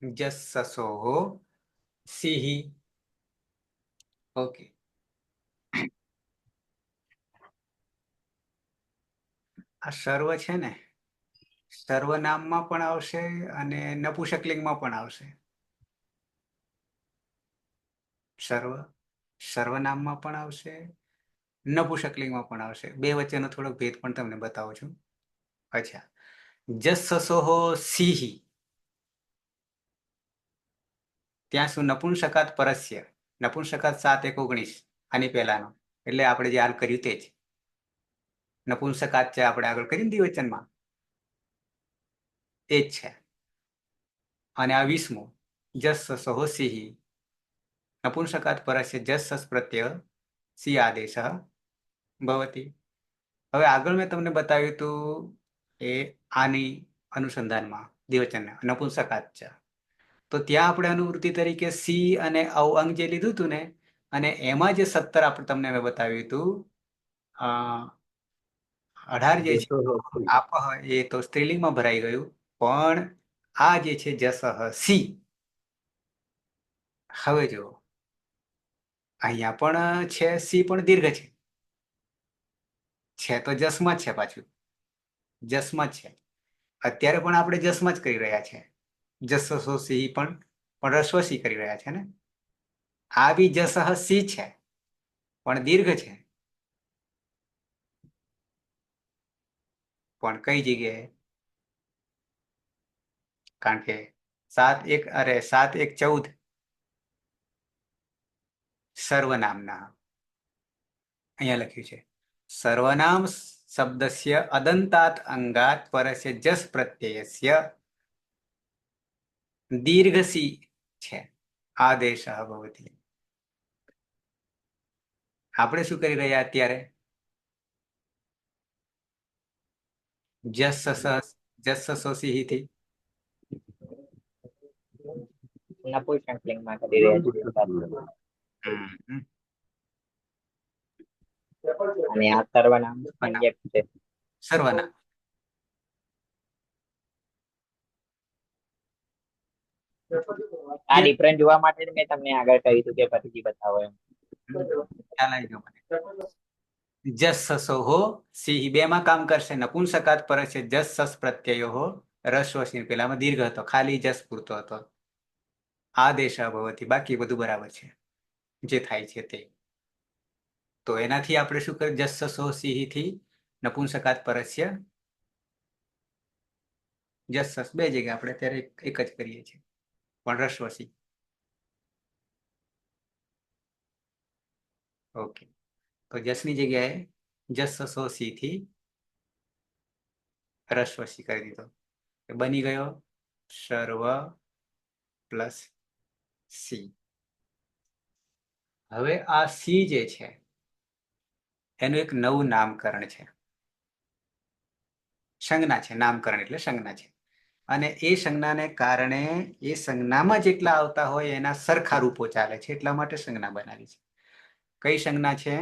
જસ સસોહો સિંહી. ઓકે. આ સર્વ છે ને, સર્વનામમાં પણ આવશે અને નપુંસકલિંગમાં પણ આવશે. સર્વનામમાં પણ આવશે, નપુંસકલિંગમાં પણ આવશે. બે વચ્ચેનો થોડોક ભેદ પણ તમને બતાવું છું. અચ્છા, જસ સસોહો સિંહી ત્યાં શું નપુંસકાત પરસ્ય, નપુંસકાત 7 × 19 આની પહેલાનો, એટલે આપણે જે હાલ કર્યું તે જ નપુંસકાત છે, આપણે આગળ કર્યું ને દ્વિવચનમાં એ જ છે. અને આ 20મું જસ સહો સિંહ, નપુંસકાત પરસ્ય જસ પ્રત્યય સી આદેશ ભવતી. હવે આગળ મેં તમને બતાવ્યું હતું એ આની અનુસંધાનમાં દ્વિવચન નપુંસકાત છે, તો ત્યાં આપણે અનુવૃત્તિ તરીકે સી અને અંગ જે લીધું હતું ને, અને એમાં જે 17 આપણે તમને મેં બતાવ્યું હતું 18 જે છે આપહ, એ તો સ્ત્રીલિંગમાં ભરાઈ ગયું, પણ આ જે છે જસહ સી, હવે જો અહીંયા પણ છે સી, પણ દીર્ઘ છે તો જસમાં જ છે, પાછું જસમાં જ છે. અત્યારે પણ આપણે જસમાં જ કરી રહ્યા છે, જસસો સી પણ રસ્વ સી કરી રહ્યા છે ને. આ બી જસહ સી છે પણ દીર્ઘ છે, પણ કઈ જગ્યાએ? કારણ કે 7 × 14 સર્વનામના, અહીંયા લખ્યું છે સર્વનામ શબ્દસ્ય અદંતાત અંગાત પરસ્ય જસ પ્રત્યયસ્ય દીર્ઘસી છે આદેશ ભવતી. આપણે શું કરી રહ્યા અત્યારે? જસસોસી થી નપુંસકલિંગમાં કરી રહ્યા છીએ. અને આ સર્વનામ સંજ્ઞક છે. સર્વનામ આ ડિફરન્સ જોવા માટે જ મેં તમને આગળ કહ્યું હતું કે ફરીથી બતાવો એમ. ખ્યાલ આવી ગયો મને. જસસો હો સિંહ બે માં કામ કરશે. નપુંસકાત પરસ્ય જસ પ્રત્યયો હો રસ્વ સિંહ, પેલામાં દીર્ઘ હતો, ખાલી જસ પૂરતો હતો. આદેશ ભવતી, બાકી બધું બરાબર છે જે થાય છે તે. તો એનાથી આપણે શું કરીએ? જસસો સિંહ થી નપુંસકાત પરસ્ય જસ બે જગ્યાએ આપણે અત્યારે એક જ કરીએ છીએ, પણ રસ્વસી. ઓકે, તો જસની જગ્યાએ જસસો સી થી રસ્વસી કરી દીધો, બની ગયો સર્વ પ્લસ સી. હવે આ સી જે છે એનું એક નવું નામકરણ છે, સંજ્ઞા છે. નામકરણ એટલે સંજ્ઞા છે, અને એ સંજ્ઞાને કારણે એ સંજ્ઞામાં જેટલા આવતા હોય એના સરખા રૂપો ચાલે છે, એટલા માટે સંજ્ઞા બનાવી છે. કઈ સંજ્ઞા છે?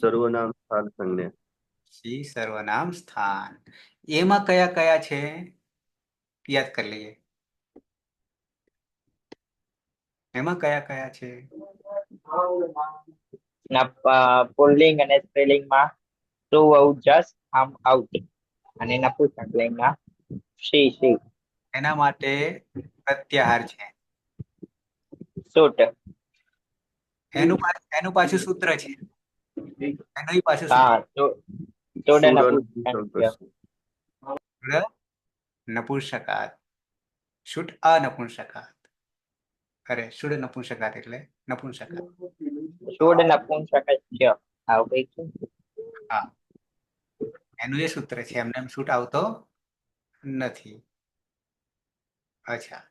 સર્વનામ સ્થાન સંજ્ઞા. સી સર્વનામ સ્થાન. એમાં કયા કયા છે યાદ કરી લઈએ. એમાં કયા કયા છે? પુલ્લિંગ અને સ્ત્રીલિંગમાં ટુ આઉટ જસ આમ આઉટ, અને નપુંસકલિંગમાં શી. એના માટે પ્રત્યાહાર છે. સૂટ. એનું પાછું સૂત્ર છે, એનું પાછું હા, સૂત્ર જોડે નપુંસકાત, શુટ અનપુંસકાત. અરે શુડ નપુંસકાત એટલે નપુંસકાત. જોડે નપુંસકસ્ય આવું કઈક છે. હા, એનું એ સૂત્ર છે, એમને એમ શુટ આવતો નથી. અચ્છા,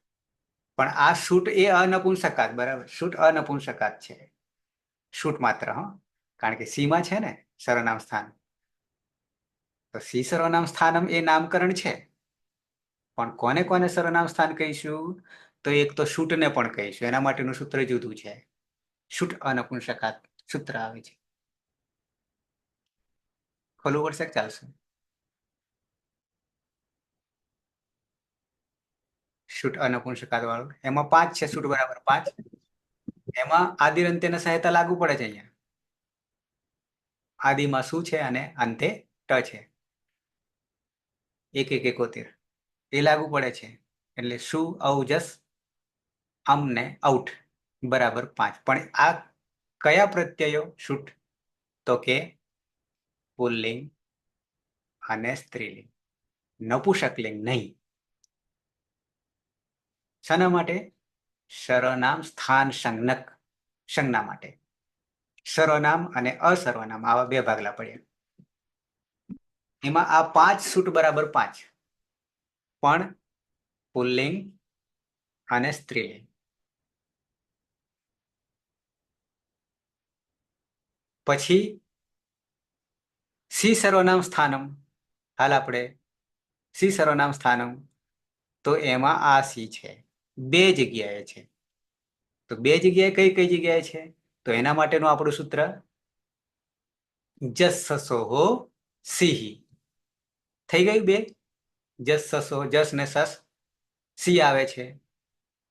પણ આ શુટ એ અનપુંસકાત, બરાબર, શુટ અનપુંસકાત છે. શુટ માત્ર, કારણ કે સીમાં છે ને સર્વનામ સ્થાન, તો સી સર્વનામ સ્થાનમ એ નામકરણ છે. પણ કોને કોને સર્વનામ સ્થાન કહીશું? તો એક તો શુટને પણ કહીશું, એના માટેનું સૂત્ર જુદું છે. શુટ અનપુંસકાત સૂત્ર આવે છે. ખોલવું પડશે કે ચાલશે? શુટ અનપુંસકાત વાળું, એમાં 5 છે. શુટ બરાબર 5. એમાં આદિ અંતે સહાયતા લાગુ પડે છે. અહીંયા આદિમાં શું છે અને અંતે ટ છે. 1 1 71 એ લાગુ પડે છે, એટલે શું અવજસ અમને આઉટ બરાબર 5. પણ આ કયા પ્રત્યયો શુટ? તો કે પુલ્લિંગ અને સ્ત્રીલિંગ, નપુંસકલિંગ નહીં. શાના માટે? સર્વનામ સ્થાન સંજ્ઞા માટે. સર્વનામ અને અસર્વનામ આવા બે ભાગલા પડ્યા. એમાં આ 5 સૂટ બરાબર 5 પણ પુલ્લિંગ અને સ્ત્રીલિંગ. પછી સી સર્વનામ સ્થાનમ. હાલ આપણે સી સર્વનામ સ્થાનમ, તો એમાં આ સી છે, બે જગ્યાએ છે. તો બે જગ્યાએ કઈ કઈ જગ્યાએ છે? તો એના માટેનું આપણું સૂત્ર જસસોહો સિંહી. થઈ ગયું બે. જસસો, જસ ને સસ, સી આવે છે,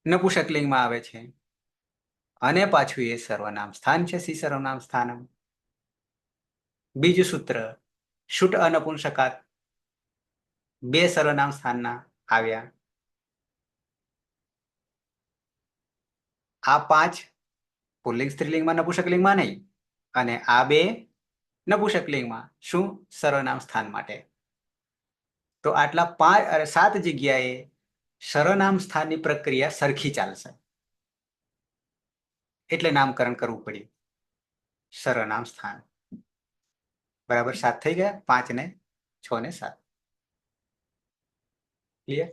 નપુંસકલિંગમાં આવે છે, અને પાછું એ સર્વનામ સ્થાન છે, સી સર્વનામ સ્થાનમ. બીજું સૂત્ર શુટ અનપુંસકાત, બે સર્વનામ સ્થાનના આવ્યા. આ 5 પુલ્લિંગ સ્ત્રીલિંગમાં નપુંસકલિંગમાં નહીં, અને આ બે નપુંસકલિંગમાં. શું? સર્વનામ સ્થાન માટે. તો આટલા 7 જગ્યાએ સર્વનામ સ્થાનની પ્રક્રિયા સરખી ચાલશે, એટલે નામકરણ કરવું પડ્યું સર્વનામ સ્થાન. બરાબર 7 થઈ ગયા, 5 ને 6 ને 7. ક્લિયર?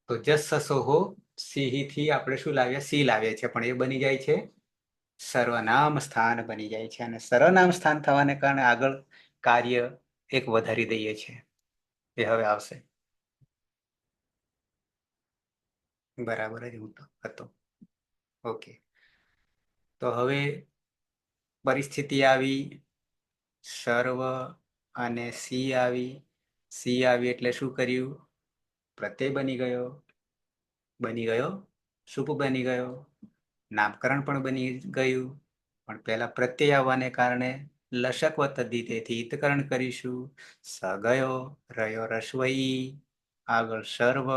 તો જસસોહો સિંહી થી આપણે શું લાવ્યા? સી લાવીએ છીએ, પણ એ બની જાય છે સર્વનામ સ્થાન બની જાય છે. અને સર્વનામ સ્થાન થવાને કારણે આગળ કાર્ય એક વધારી દઈએ છીએ. એ હવે આવશે. બરાબર જ હતો. ઓકે. તો હવે પરિસ્થિતિ આવી, સર્વ અને સી આવી. સી આવી એટલે શું કર્યું? પ્રત્યય બની ગયો. શું બની ગયો? નામકરણ પણ બની ગયું. પણ પહેલા પ્રત્યય આવવાને કારણે લશક તદ્ધિતેથી ઈતકરણ કરીશું. સ ગયો, રયો રસ્વઈ, આગળ સર્વ.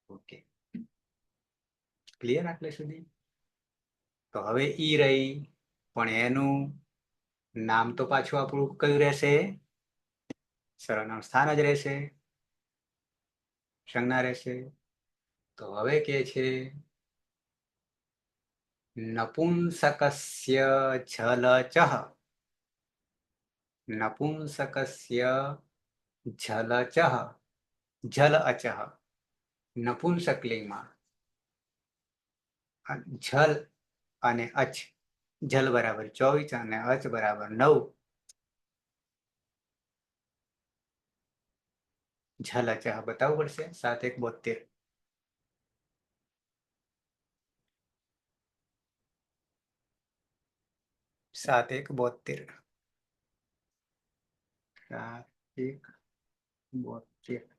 ઓકે, ક્લિયર આટલે સુધી? તો હવે ઈ રહી, પણ એનું નામ તો પાછું આપણું કયું રહેશે? સર્વનામ સ્થાન જ રહેશે, સંજ્ઞા રહેશે. તો હવે કે છે નપુંસકસ્ય ઝલચઃ. નપુંસકસ્ય ઝલચઃ, ઝલ અચઃ. નપુંસકલિંગમાં ઝલ અને અચ. ઝલ બરાબર 24 અને અચ બરાબર 9. ઝલ અચઃ બતાવવું પડશે. 7 1 72. સાત એક 72. 7 1 72.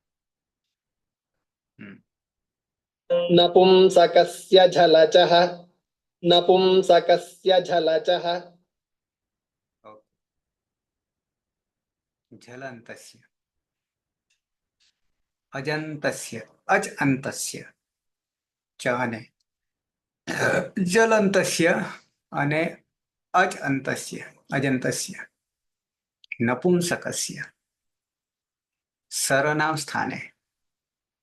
नपुंसकस्य झलचः नपुंसकस्य झलचः झलन्तस्य, अजन्तस्य, अच अंतस्य, च અને જલંતસ્ય અને અચ અંતસ્ય, અજંતસ્ય. નપુંસકસ્ય સર્વનામ સ્થાને,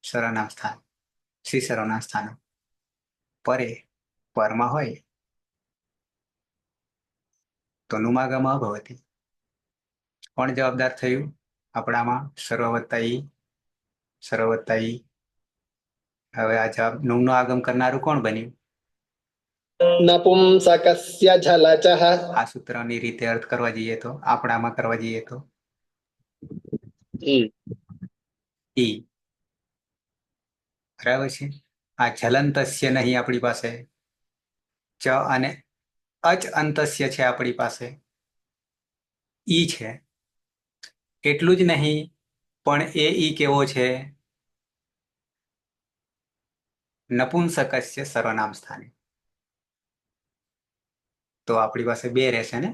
સર્વનામ સ્થાન, સી સર્વનામ સ્થાન પરે, પરમાં હોય તો નુમાગમઃ ભવતિ. કોણ જવાબદાર થયું આપણામાં? સર્વ ઈ. હવે આ જવાબ નું આગમ કરનારું કોણ બન્યું? नपुंसकस्य झलचः આ સૂત્રની રીતે અર્થ કરવા જઈએ તો, આપણામાં કરવા જઈએ તો ઈ. બરાબર છે. આ ઝલંતસ્ય નહીં આપણી પાસે, ચ અને અચ અંતસ્ય છે આપણી પાસે, ઈ છે. એટલું જ નહીં, પણ એ ઈ કેવો છે? નપુંસકસ્ય સર્વનામ સ્થાને. તો આપણી પાસે બે રહેશે ને?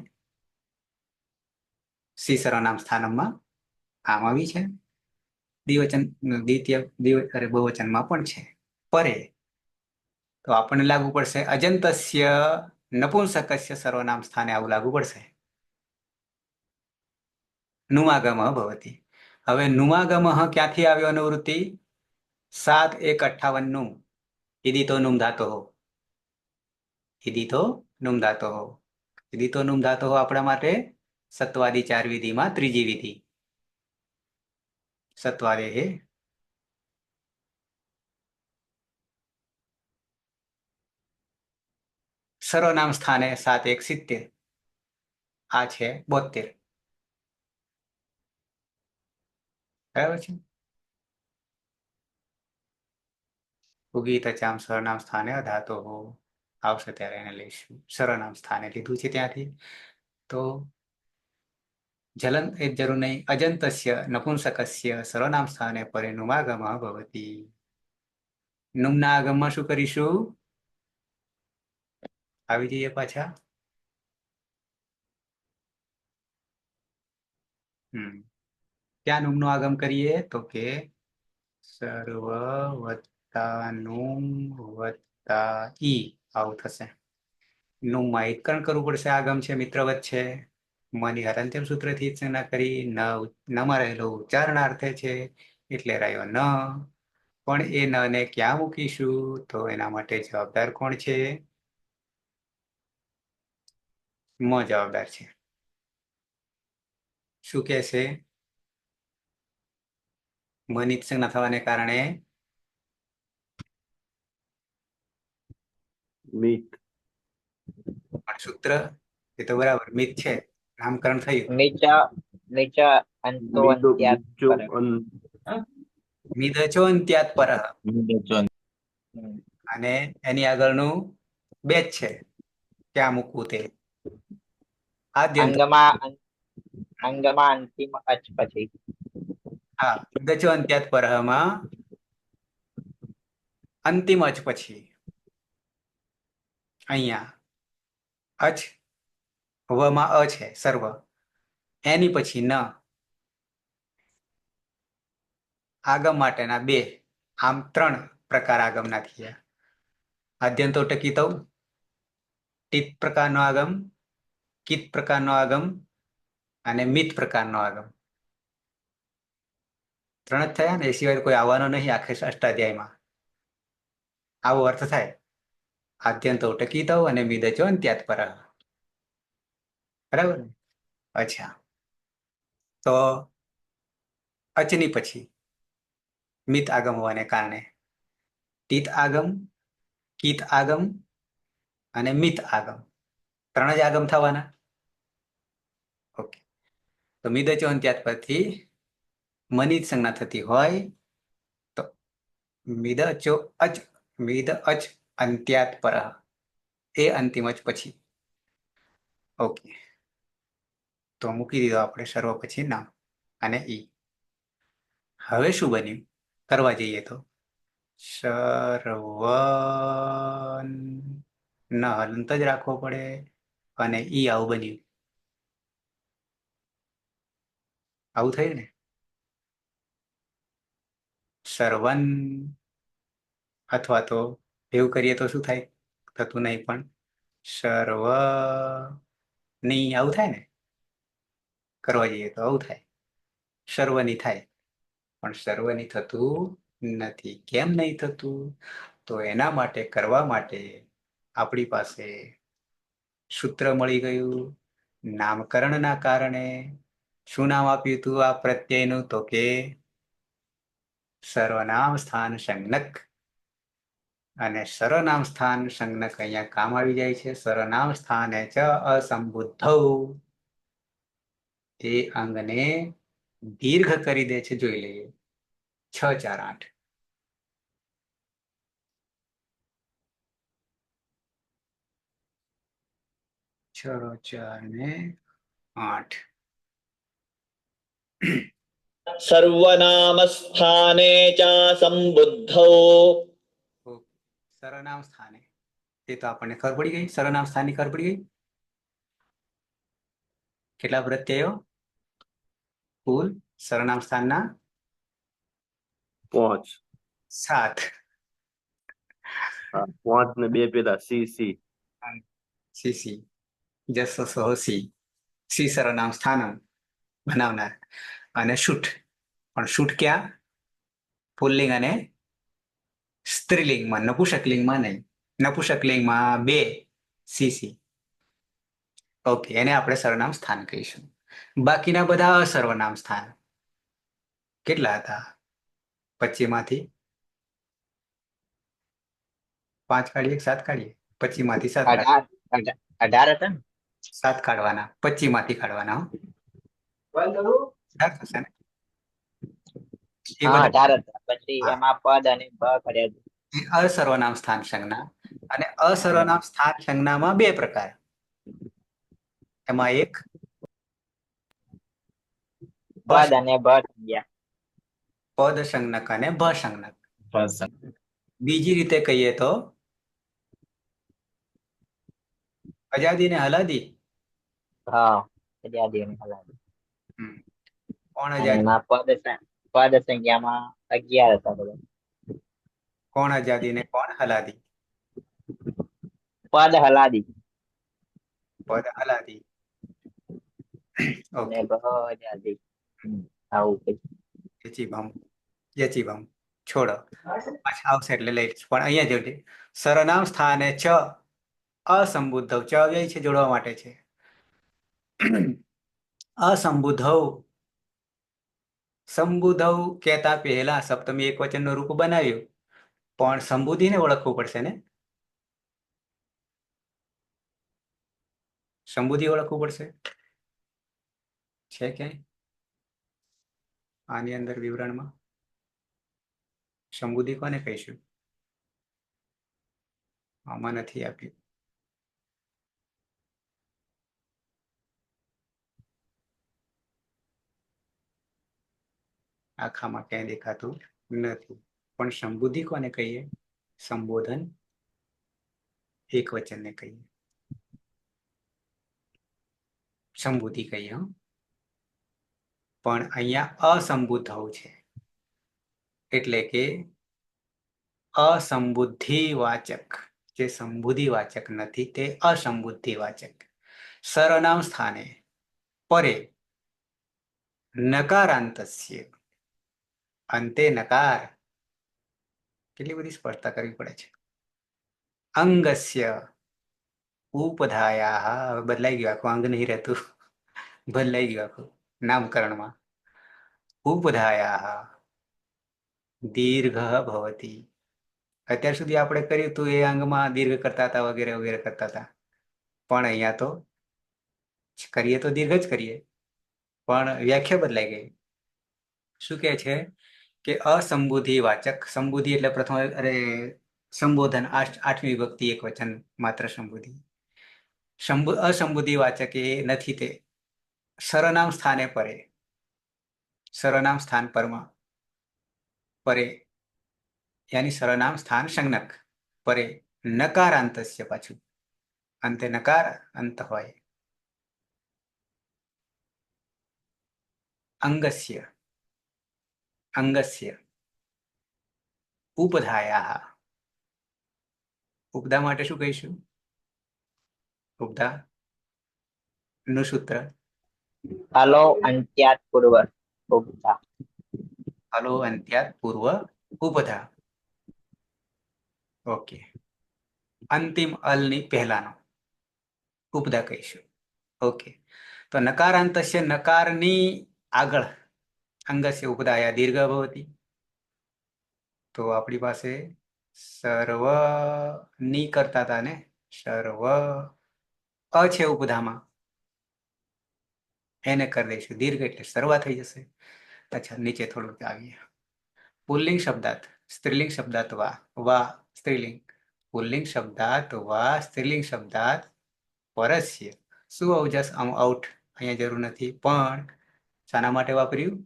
સી સર્વનામ સ્થાનમાં આમાં બી છે, દ્વિવચન બહુવચનમાં પણ છે. પરે તો આપણને લાગુ પડશે અજંતસ્ય નપુંસકસ્ય સર્વનામ સ્થાને. આવું લાગુ પડશે. નુમાગમઃ ભવતિ. હવે નુમાગમઃ ક્યાંથી આવ્યો અનુવૃત્તિ? 7-1-58 ઇદિતો નુમ ધાતોઃ. ઇદિતો નુમ ધાતોઃ. ઇદિતો નુમ ધાતોઃ આપણા માટે સત્વાદી 4 વિધિમાં ત્રીજી વિધિ. સત્વાદે સર્વનામ સ્થાને 7-1-70 આ છે 72. બરાબર છે. ઉગી તચામ સર્વનામ સ્થાને ધાતોઃ આવશે ત્યારે એને લઈશું. સર્વનામ સ્થાને લીધું છે ત્યાંથી. તો જલન એ જરૂર નહીં. અજંતસ્ય નપુંસકસ્ય સર્વનામ સ્થાને પરે નુમાગમઃ ભવતી. નુમના આગમમાં શું કરીશું? આવી જઈએ પાછા. ક્યાં નુમનો આગમ કરીએ? તો કે સર્વ વત્તા નુમ વત્તા ઈ આવું થશે. નુમમાં એકકરણ કરવું પડશે. આગમ છે મિત્રવત છે. મની હરંત્યમ સૂત્રથી રચના કરી. નમાં રહેલો ઉચ્ચારણાર્થે છે એટલે રહ્યો ન. પણ એ ન ને ક્યાં મૂકીશું? તો એના માટે જવાબદાર કોણ છે? મ જવાબદાર છે. શું કે છે? મનિત સંજ્ઞા થવાને કારણે મિત. પણ સૂત્ર એ તો બરાબર મિત છે. નામકરણ થયું. નીચ અંતો મીદો અંત્યાત બીજો પર. મિદચો અંત્યાત પરઃ. અને એની આગળનું બે જ છે. ક્યાં મૂકવું તે? આદ્યંત. અંગમાં અંતિમ અચ પછી. હા, દચો અંત્યાત પરઃમાં અંતિમ અચ પછી અહીંયા અચ વમાં અ છે સર્વ. એની પછી ન. આગમ માટેના બે. આમ 3 પ્રકાર આગમના થયા. આદ્યંતો ટકીતૌ, ટીત પ્રકારનો આગમ, કિત પ્રકારનો આગમ અને મિત પ્રકારનો આગમ. 3 જ થયા ને. એ સિવાય કોઈ આવવાનો નહીં આખે અષ્ટાધ્યાયમાં. આવો અર્થ થાય. આદ્યંતો ટકીતૌ અને મિદચો અંત્યાત પરઃ. બરાબર ને? અચ્છા, તો અચની પછી મિત આગમ હોવાને કારણે તીત આગમ, કિત આગમ અને મિત આગમ 3 જ આગમ થવાના. ઓકે, તો મિદચો અંત્યાત પરથી મનિત સંજ્ઞા થતી હોય તો મિદચો અચ, મિદ અચ અંત્યાત પરઃ એ અંતિમ જ પછી. ઓકે, તો મૂકી દીધો આપણે સર્વ પછી નામ અને ઈ. હવે શું બન્યું? કરવા જઈએ તો સર્વ ન હલંત જ રાખવો પડે અને ઈ આવું બન્યું. આવું થયું ને. સર્વન અથવા તો એવું કરીએ તો શું થાય? થતું નહીં પણ સર્વ ની આવું થાય ને. કરવા જઈએ તો આવું થાય. સર્વની થાય પણ સર્વની થતું નથી. કેમ નહીં થતું? તો એના માટે કરવા માટે આપણી પાસે સૂત્ર મળી ગયું. નામકરણના કારણે શું નામ આપ્યું હતું આ પ્રત્યયનું? તો કે સર્વનામ સ્થાન સંજ્ઞક. અને સર્વનામ સ્થાન સંજ્ઞક અહીંયા કામ આવી જાય છે. સર્વનામ સ્થાને ચ અસંબુદ્ધૌ. એ અંગને દીર્ઘ કરી દે છે. જોઈ લઈએ 6, 4, 8. છ, 4 ને 8. સર્વનામ સ્થાને ચાસંબુદ્ધૌ. સર્વનામ સ્થાને તે તો આપણને ખબર પડી ગઈ. સર્વનામ સ્થાનની ખબર પડી ગઈ. કેટલા પ્રત્યયો કુલ સર્વનામ સ્થાનના? 5. 7. 5 ને 2 પેલા સી. સી જસો સી. સી સર્વનામ સ્થાનમ બનાવનાર અને શુઠ પણ શૂટ ક્યાં? પુલ્લિંગ અને સ્ત્રીલિંગમાં, નપુંસકલિંગમાં નહીં. નપુંસકલિંગમાં 2 સીસી. ઓકે, એને આપણે સર્વનામ સ્થાન કહીશું. બાકીના બધા અસર્વનામ સ્થાન કેટલા હતા? 25 માંથી 5 કાઢીએ, 7 કાઢીએ? 25 માંથી 7 18 18 હતા ને? 7 કાઢવાના, 25 માંથી કાઢવાના. હો. 18 થશે ને? એ હા બધા 18 હતા. પછી હા, એમાં પદ અને બ કર્યા છે. એ અસર્વનામ સ્થાન સંજ્ઞા. અને અસર્વનામ સ્થાન સંજ્ઞામાં 2 પ્રકાર. એમાં એક પદ અને બ સંજ્ઞા. પદ સંજ્ઞક અને ભ સંજ્ઞક. બસ બીજી રીતે કહીએ તો અજાદી ને હલાદી. હા અજાદી અને હલાદી. કોણ અને અજાદી? એમાં પદ સંજ્ઞામાં 11 હતા બધા. કોણ અજાદી ને કોણ હલાદી? પદ હલાદી પદ હલાદી. અને ઓકે. બ અજાદી. આવું કઈ. યચિભમ છોડો, પાછા આવશે એટલે લઈ લઈશ. પણ અહીંયા જોજે, સરનામ સ્થાને ચ અસંબુદ્ધવ. ચ અવ્યય છે, જોડવા માટે છે. અસંબુદ્ધવ. સંબુધવ કહેતા પહેલા સપ્તમી એકવચનનું રૂપ બનાવ્યું, પણ સંબુધિને ઓળખવું પડશે ને? સંબુધિ ઓળખવું પડશે. છે ક્યાંય આની અંદર વિવરણમાં? સંબુધિ કોને કહીશું? આમાં નથી આપ્યું. આખામાં ક્યાંય દેખાતું નથી. પણ સંબુધિ કોને કહીએ? સંબોધન એક વચનને કહીએ, સંબુધિ કહીએ. હો. પણ અહીંયા અસંબુદ્ધવ છે, એટલે કે અસંબુદ્ધિવાચક. જે સંબુદ્ધિવાચક નથી તે અસંબુદ્ધિવાચક. સર્વનામ સ્થાને પરે નકારાંતસ્ય, અંતે નકાર. કેટલી બધી સ્પષ્ટતા કરવી પડે છે. અંગસ્ય ઉપધાયા. હવે બદલાઈ ગયું, આખું અંગ નહીં રહેતું, બદલાઈ ગયું આખું નામકરણમાં. ઉપધાયા દીર્ઘ ભવતી. અત્યાર સુધી આપણે કર્યું હતું એ અંગમાં દીર્ઘ કરતા હતા, વગેરે વગેરે કરતા હતા. પણ અહીંયા તો કરીએ તો દીર્ઘ જ કરીએ, પણ વ્યાખ્યા બદલાઈ ગઈ. શું કહે છે કે અસંબુદ્ધિવાચક. સંબુધિ એટલે પ્રથમ સંબોધન, 8મી વિભક્તિ એક વચન માત્ર સંબુધિ. અસંબુદ્ધિવાચક એ નથી તે. સર્વનામ સ્થાને પરે. સર્વનામ સ્થાન પરમાં પરે, યાની સર્વનામ સ્થાન સંજ્ઞક. પરે નકારાંતસ્ય, પાછું અંતે નકાર અંત હોય. અંગસ્ય, અંગસ્ય ઉપધાયા. ઉપધા માટે શું કહીશું? ઉપધા નું સૂત્ર હલો અંત્યાત પૂર્વ ઉપધા. હલો અંત્યાત પૂર્વ ઉપધા. ઓકે. અંતિમ અલની પહેલાનો ઉપધા કહીશું. ઓકે. તો નકારાંતસ્ય, નકારની આગળ અંગસ્ય ઉપધાયા દીર્ઘ ભવતી. તો આપણી પાસે સર્વ ની કરતા હતા ને, સર્વ અ છે ઉપધામાં, એને કરી દઈશું દીર્ઘ, એટલે સર્વા થઈ જશે. અચ્છા, નીચે થોડુંક આવીએ. પુલ્લિંગ શબ્દાત સ્ત્રીલિંગ શબ્દાત વા, વા સ્ત્રીલિંગ. પુલ્લિંગ શબ્દાત વા સ્ત્રીલિંગ શબ્દાત પરસ્ય. શું અવજસ આઉટ અહીંયા જરૂર નથી, પણ શાના માટે વાપર્યું?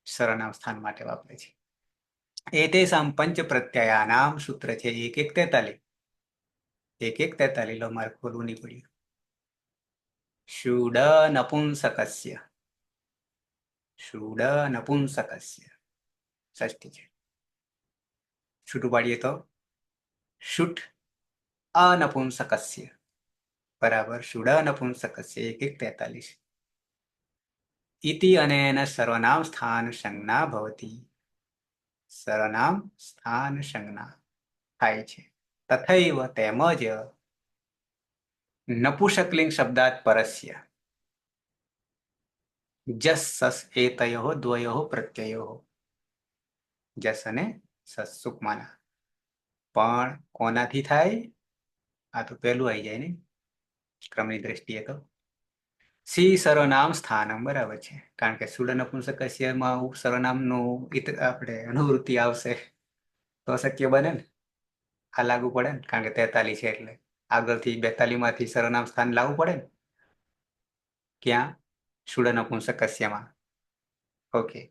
સર્વનામ સ્થાન માટે વાપરે છે. એતેષાં પંચ પ્રત્યયાનામ સૂત્ર છે 1-1-43. 1-1-43 લો, મારે ખોલવું નહીં પડ્યું. શૂડ નપુંસકસ્ય. શૂડ નપુંસકસ્ય ષષ્ઠી છે. છૂટું પાડીએ તો શુટ અનપુંસકસ્ય બરાબર શૂડ નપુંસકસ્ય. 1-1-43. इति अनेन सर्वनाम स्थान संज्ञा भवति सर्वनाम स्थान संज्ञा થાય છે તથૈવ તેમજ નપુંસકલિંગ શબ્દાત પરસ્ય જસ સસ એતયોઃ દ્વયોઃ પ્રત્યયોઃ જસ અને સસ સુકમાના પણ કોનાથી થાય આ તો પહેલું આવી જાય ને ક્રમની દ્રષ્ટિએ તો સી સર્વનામ સ્થાનમ બરાબર છે કારણ કે સુડ નપુંસકસ્યમાં સર્વનામનું આપણે અનુવૃત્તિ આવશે તો શક્ય બને ને આ લાગુ પડે ને કારણ કે 43 છે એટલે આગળથી 42 માંથી સર્વનામ સ્થાન લાવવું પડે ને ક્યાં સુડ નપુંસકસ્યમાં ઓકે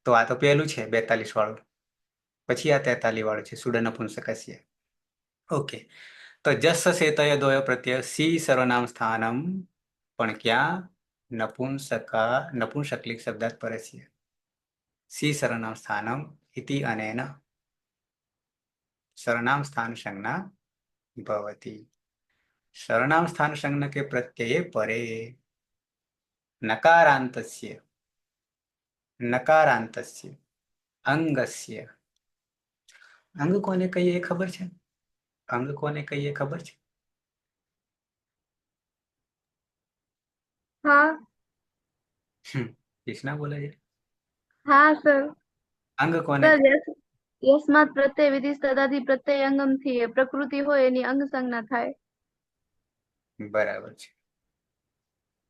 તો આ તો પહેલું છે 42 વાળું પછી આ 43 વાળું છે સુડ નપુંસકસ્ય ઓકે તો જસ સેતય દ્વય પ્રત્યય સી સર્વનામ સ્થાનમ પણ ક્યાં નપુંસકલિક શબ્દાત પરસ્ય સી સર્વનામ સ્થાનમ ઇતિ અનેન सर्वनाम स्थान संज्ञा भवति सर्वनाम स्थान संज्ञा के प्रत्यये परे नकारांतस्य अंगस्य अंग कोने कहिए खबर है अंग कोने कहिए खबर है हाँ कृष्णा बोले છે हाँ सर अंग कोने સર યસ્માત પ્રત્યય વિધિ તદાદિ પ્રત્યય અંગમથી પ્રકૃતિ હોય એની અંગ સંજ્ઞા થાય. બરાબર છે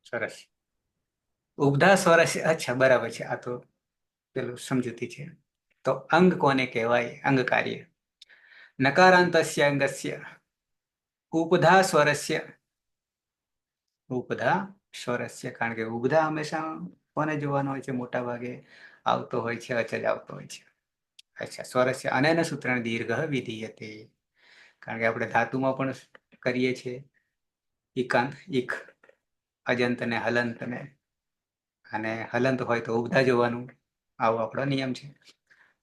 સરસ ઉપધા સ્વર અચ્છા બરાબર છે આ તો પેલું સમજૂતી છે તો અંગ કોને કહેવાય અંગ કાર્ય નકારાંતસ્ય અંગસ્ય ઉપધા સ્વરસ્ય કારણ કે ઉપધા હંમેશા કોને જોવાનો હોય છે મોટા ભાગે આવતો હોય છે અચજ આવતો હોય છે અચ્છા સ્વરસ્ય અનેન સૂત્રણ દીર્ઘ વિધીયતે કારણ કે આપણે ધાતુમાં પણ કરીએ છીએ ઇકાંત ઇક અજંત ને હલંત ને અને હલંત હોય તો ઉપધા જોવાનું આવો આપણો નિયમ છે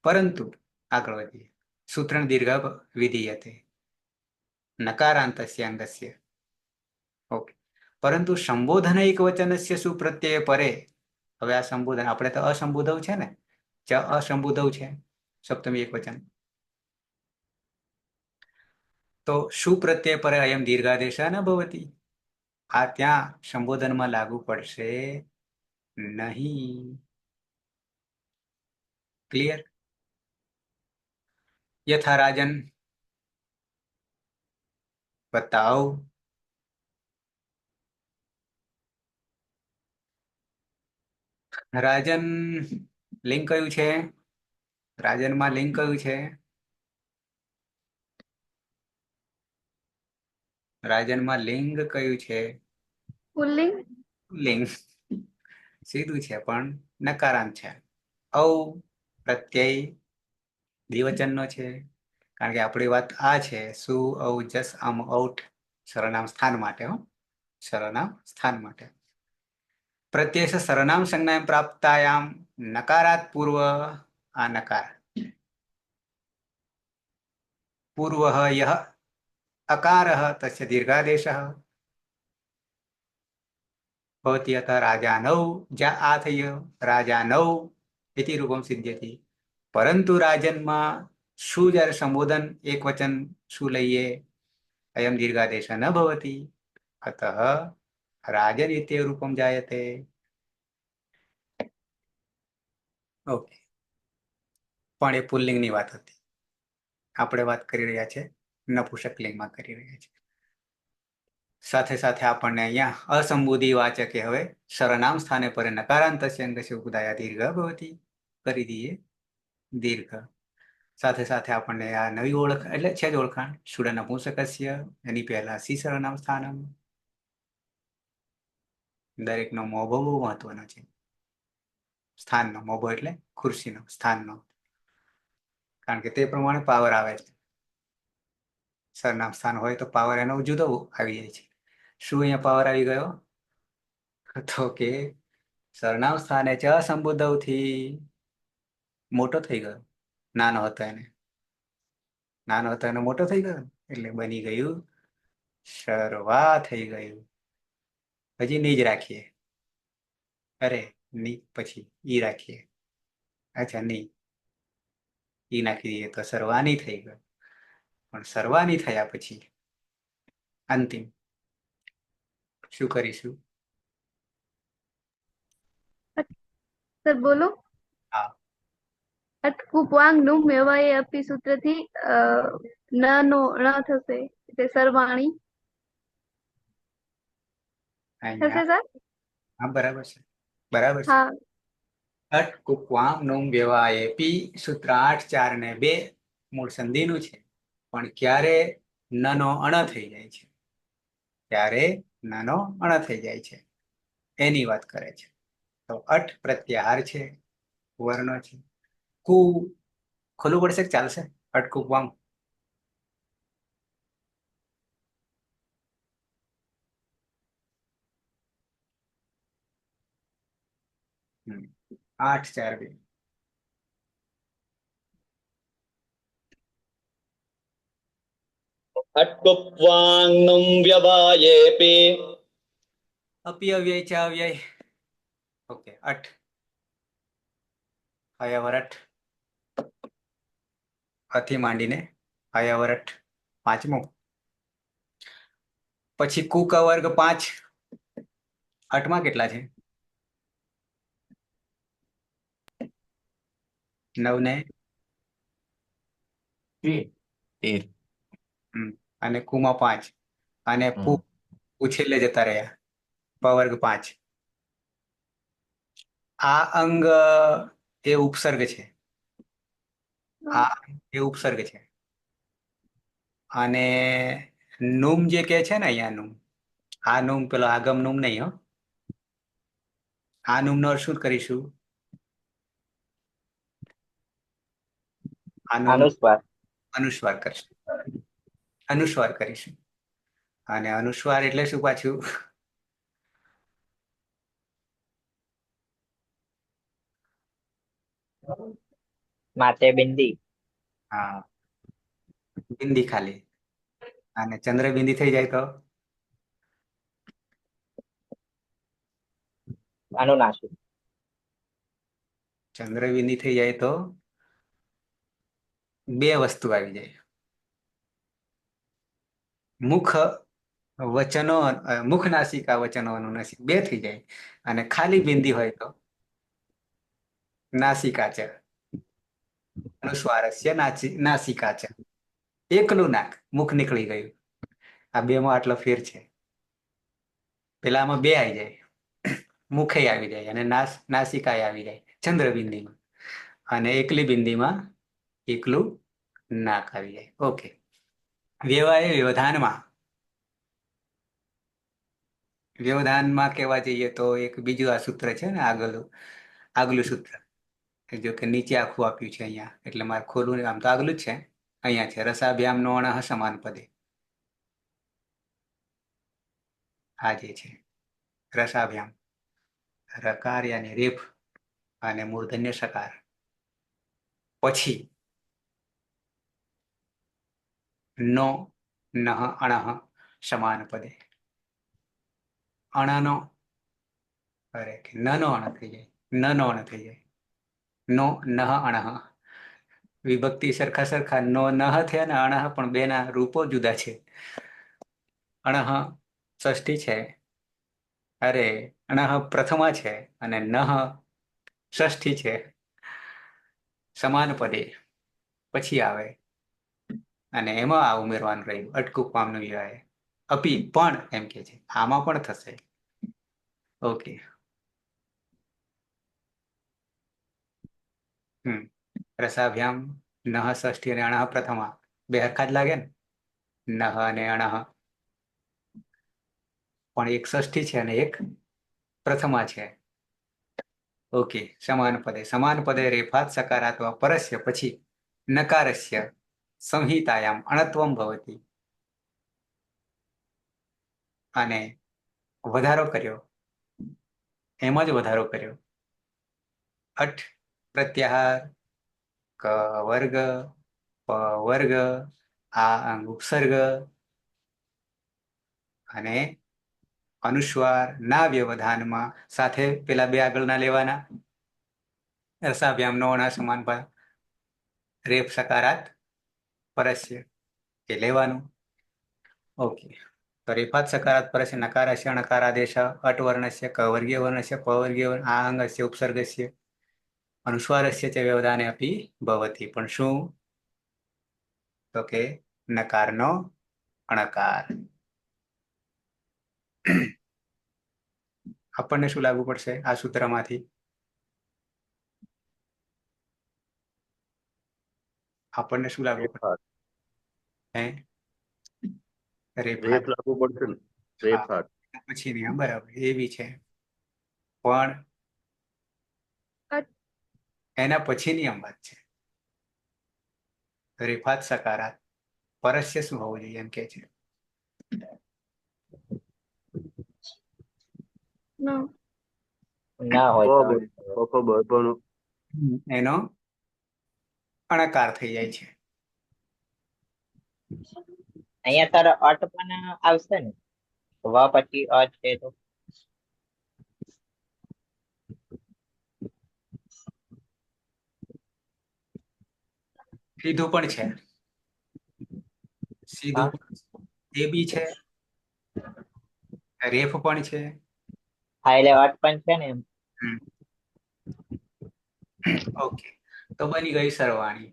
પરંતુ આગળ વધીએ સૂત્રણ દીર્ઘ વિધીયતે નકારાંતસ્ય અંગસ્ય ઓકે પરંતુ સંબોધન એક વચનસ્ય સુપ્રત્યય પરે હવે આ સંબોધન આપણે તો અસંબોધવ છે ને અસંબોધવ છે સપ્તમી એક વચન તો સુપ્રત્યય પરે અયમ દીર્ઘાદેશ ન ભવતી આ ત્યાં સંબોધનમાં લાગુ પડશે નહીં ક્લિયર યથા રાજન બતાવ રાજન લિંક કયું છે રાજનમાં લિંક કયું છે રાજનમાં લિંગ કયું છે પુલ્લિંગ લિંગ સીધું છે પણ નકારાંત છે ઔ પ્રત્યય દ્વિવચનનો છે કારણ કે આપણી વાત આ છે સુ ઔ જસ આમ ઔઠ સર્વનામ સ્થાન માટે સર્વનામ સ્થાન માટે પ્રત્યય સર્વનામ સંજ્ઞાયામ પ્રાપ્તાયામ નકારાત પૂર્વ આ નકાર પૂર્વ યહ અકારઃ તસ્ય દીર્ઘાદેશઃ भवति अतः राजानौ जा आ थयो राजानौ इति रूपम सिद्ध्यति परंतु राजનમાં શું જ્યારે સંબોધન એક વચન શું લઈએ અયમ દીર્ઘાદેશ ન ભવતિ અતઃ રાજન ઇતિ રૂપમ જાયતે ઓકે પણ એ પુલ્લિંગની વાત હતી આપણે વાત કરી રહ્યા છે નપુંસકલિંગમાં કરી રહ્યા છે સાથે સાથે આપણને અહીંયા અસંબોધી વાચકે હવે સર્વનામ સ્થાને પર નકારાંતસ્ય અંગસ્ય ઉપધાયા દીર્ઘ ભવતિ કરી દઈએ દીર્ઘ સાથે સાથે આપણને આ નવી ઓળખ એટલે છે જ ઓળખાણ સુડ નપુંસકસ્ય એની પહેલા સી સર્વનામ સ્થાનમ દરેકનો મોભો બહુ મહત્વનો છે સ્થાનનો મોભો એટલે ખુરશીનો સ્થાનનો કારણ કે તે પ્રમાણે પાવર આવે છે સરનામ સ્થાન હોય તો પાવર એનો જુદો આવી જાય છે શું અહીંયા પાવર આવી ગયો તો કે સરનામ સ્થાને ચ સંબોધવથી મોટો થઈ ગયો નાનો હતો એને મોટો થઈ ગયો એટલે બની ગયું શર્વા થઈ ગયું હજી નહીં જ રાખીએ અરે ની પછી ઈ રાખીએ. અચ્છા નહીં, ઈ નાખી દઈએ તો સર્વાની થઈ ગયો. પણ સર્વાની થયા પછી અંતિમ શું કરીશું? સર બોલો. હા, અટકુપવાંગ નું મેવાએ અપી સૂત્રથી ન નો ણ થશે એટલે સરવાણી થશે અહીંયા સર. હા બરાબર છે, બરાબર છે. હા અટ કુકવામ નું વ્યવાય પી સૂત્ર 8, 4 ને 2 મૂળ સંધિનું છે. પણ ક્યારે નનો અણ થઈ જાય છે, ત્યારે નાનો અણ થઈ જાય છે એની વાત કરે છે. તો અટ પ્રત્યાહાર છે, વર્ણ છે. કુ ખોલવું પડશે કે ચાલશે? અટ કુકવામ હમ 8, 4, 2 અટ્કુપ્વાંગનું વ્યવાયેપી અપી અવ્યય છે, અવ્યય. ઓકે, અઠ અયવરઠ અથી માંડીને અયવરઠ પાંચમો. પછી કુક વર્ગ 5. અઠમાં કેટલા છે? 9 ને 13. અને કુમાં 5 અને છેલ્લે જતા રહ્યા પવર્ગ 5. આ અંગ એ ઉપસર્ગ છે, આ એ ઉપસર્ગ છે. અને નુમ જે કે છે ને અહીંયા નુમ, આ નુમ પેલો આગમ નુમ નહીં હો. આ નુમ નો શું કરીશું? આનો અનુસ્વાર. અનુસ્વાર કરશું, અનુસ્વાર કરીશું. અને અનુસ્વાર એટલે શું પાછું? માથે બિંદી. હા, બિંદી ખાલી. અને ચંદ્ર બિંદી થઈ જાય તો અનુનાસિક. ચંદ્ર બિંદી થઈ જાય તો બે વસ્તુ આવી જાય. મુખ વચનો, મુખ નાસિકા વચનો અનુનાસિક બે થઈ જાય. અને ખાલી બિંદી હોય તો નાસિકા છે, અનુસ્વારસ્ય નાસિકા છે. એકલું નાક, મુખ નીકળી ગયું. આ બે માં આટલો ફેર છે. પેલામાં બે આવી જાય, મુખે આવી જાય અને નાસિકાએ આવી જાય ચંદ્ર બિંદીમાં. અને એકલી બિંદીમાં એકલું નાક આવી જાય. ઓકે, વ્યવાય વ્યવધાનમાં, વ્યવધાનમાં કહેવા જઈએ તો એક બીજું આ સૂત્ર છે ને, આગલું સૂત્ર. જો કે નીચે આખું આપ્યું છે અહીંયા, એટલે મારે ખોલવું આમ તો આગલું જ છે. અહીંયા છે રસાભ્યામ નો અણઃ સમાન પદે. આ જે છે રસાભ્યામ, રકાર યાની રેફ અને મૂર્ધન્ય સકાર. પછી નો નહ અણઃ સમાન પદે. અણનો અરે ન નો અણ થઈ જાય, ન નો અણ થઈ જાય. નો નહ અણઃ વિભક્તિ સરખા સરખા, નો નહ થયા ને અણઃ પણ બેના રૂપો જુદા છે. અણઃ ષષ્ઠી છે, અરે અણઃ પ્રથમા છે અને નહ ષષ્ઠી છે. સમાન પદે પછી આવે અને એમાં આ ઉમેરવાનું રહ્યું અટકું પામનું વ્યવાય. અપી પણ એમ કે છે, આમાં પણ થશે. ઓકે, રસાભ્યામ નહ ષષ્ઠી અને અણઃ પ્રથમા બે હરખા જ લાગે ને, નહ અને અણઃ. પણ એક ષષ્ઠી છે અને એક પ્રથમા છે. ઓકે, સમાન પદે, સમાન પદે રેફાત સકારાત્મક પરસ્ય પછી નકારસ્ય સંહિતાયામ અણત્વમ ભવતી. અને વધારો કર્યો, એમાં જ વધારો કર્યો. અઠ પ્રત્યાહાર, ક વર્ગ, પ વર્ગ, આ અંગ ઉપસર્ગ અને અનુસ્વાર ના વ્યવધાનમાં સાથે પેલા બે આગળના લેવાના. રસાભ્યામનો અણા સમાન રેપ સકારાત પરસ્ય એ લેવાનું. ઓકે. તો રેફાત સકારાત પરસ્ય નકારસ્ય અણકારાદેશ અટવર્ણસ્ય કવર્ગીય વર્ણસ્ય પવર્ગીય વર્ણ આ અંગસ્ય ઉપસર્ગસ્ય અનુસ્વારસ્ય ચ વ્યવધાને અપી ભવતી. પણ શું? તો કે નકારનો અણકાર. આપણને શું લાગુ પડશે આ સૂત્રમાંથી? આપણને શું લાગુ પડશે? રેફાત. હે? રેફાત. રેફ લાગવું પડશે ને. રેફાત. પછી નહીં, બરાબર એ બી છે, પણ અટ એના પછીની અંબાત છે. રેફાત સકારાત પરસ્ય શું હોવું જોઈએ એમ કે છે. ન ના હોય તો પણ એનો અણકાર થઈ જાય છે. અહીંયા તારો અટ પણ આવશે ને, વ પછી અ છે તો સીધું પણ છે, સીધું એ બી છે, રેફ પણ છે. હા એટલે અટ પણ છે ને એમ. ઓકે, તો બની ગઈ સરવાણી.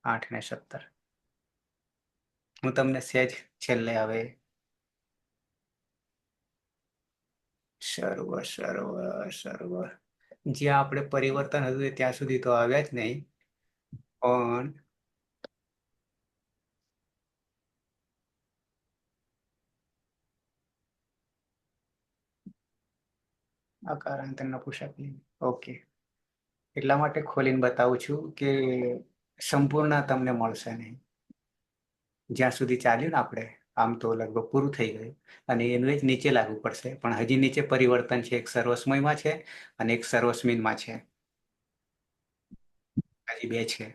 8 ને 17. હું તમને સહેજ છેલ્લે હવે સર્વ જ્યાં આપણે પરિવર્તન હતું ત્યાં સુધી તો આવ્યા જ નહીં, પણ અકારાંત નપુંસકલિંગ. ઓકે, એટલા માટે ખોલીને બતાવું છું કે સંપૂર્ણ તમને મળશે નહીં. જ્યાં સુધી ચાલ્યું ને આપણે આમ તો લગભગ પૂરું થઈ ગયું, અને એનું જ નીચે લાગુ પડશે, પણ હજી નીચે પરિવર્તન છે. એક સર્વસ્મયમાં છે અને એક સર્વસ્મિનમાં છે. હજી બે છે.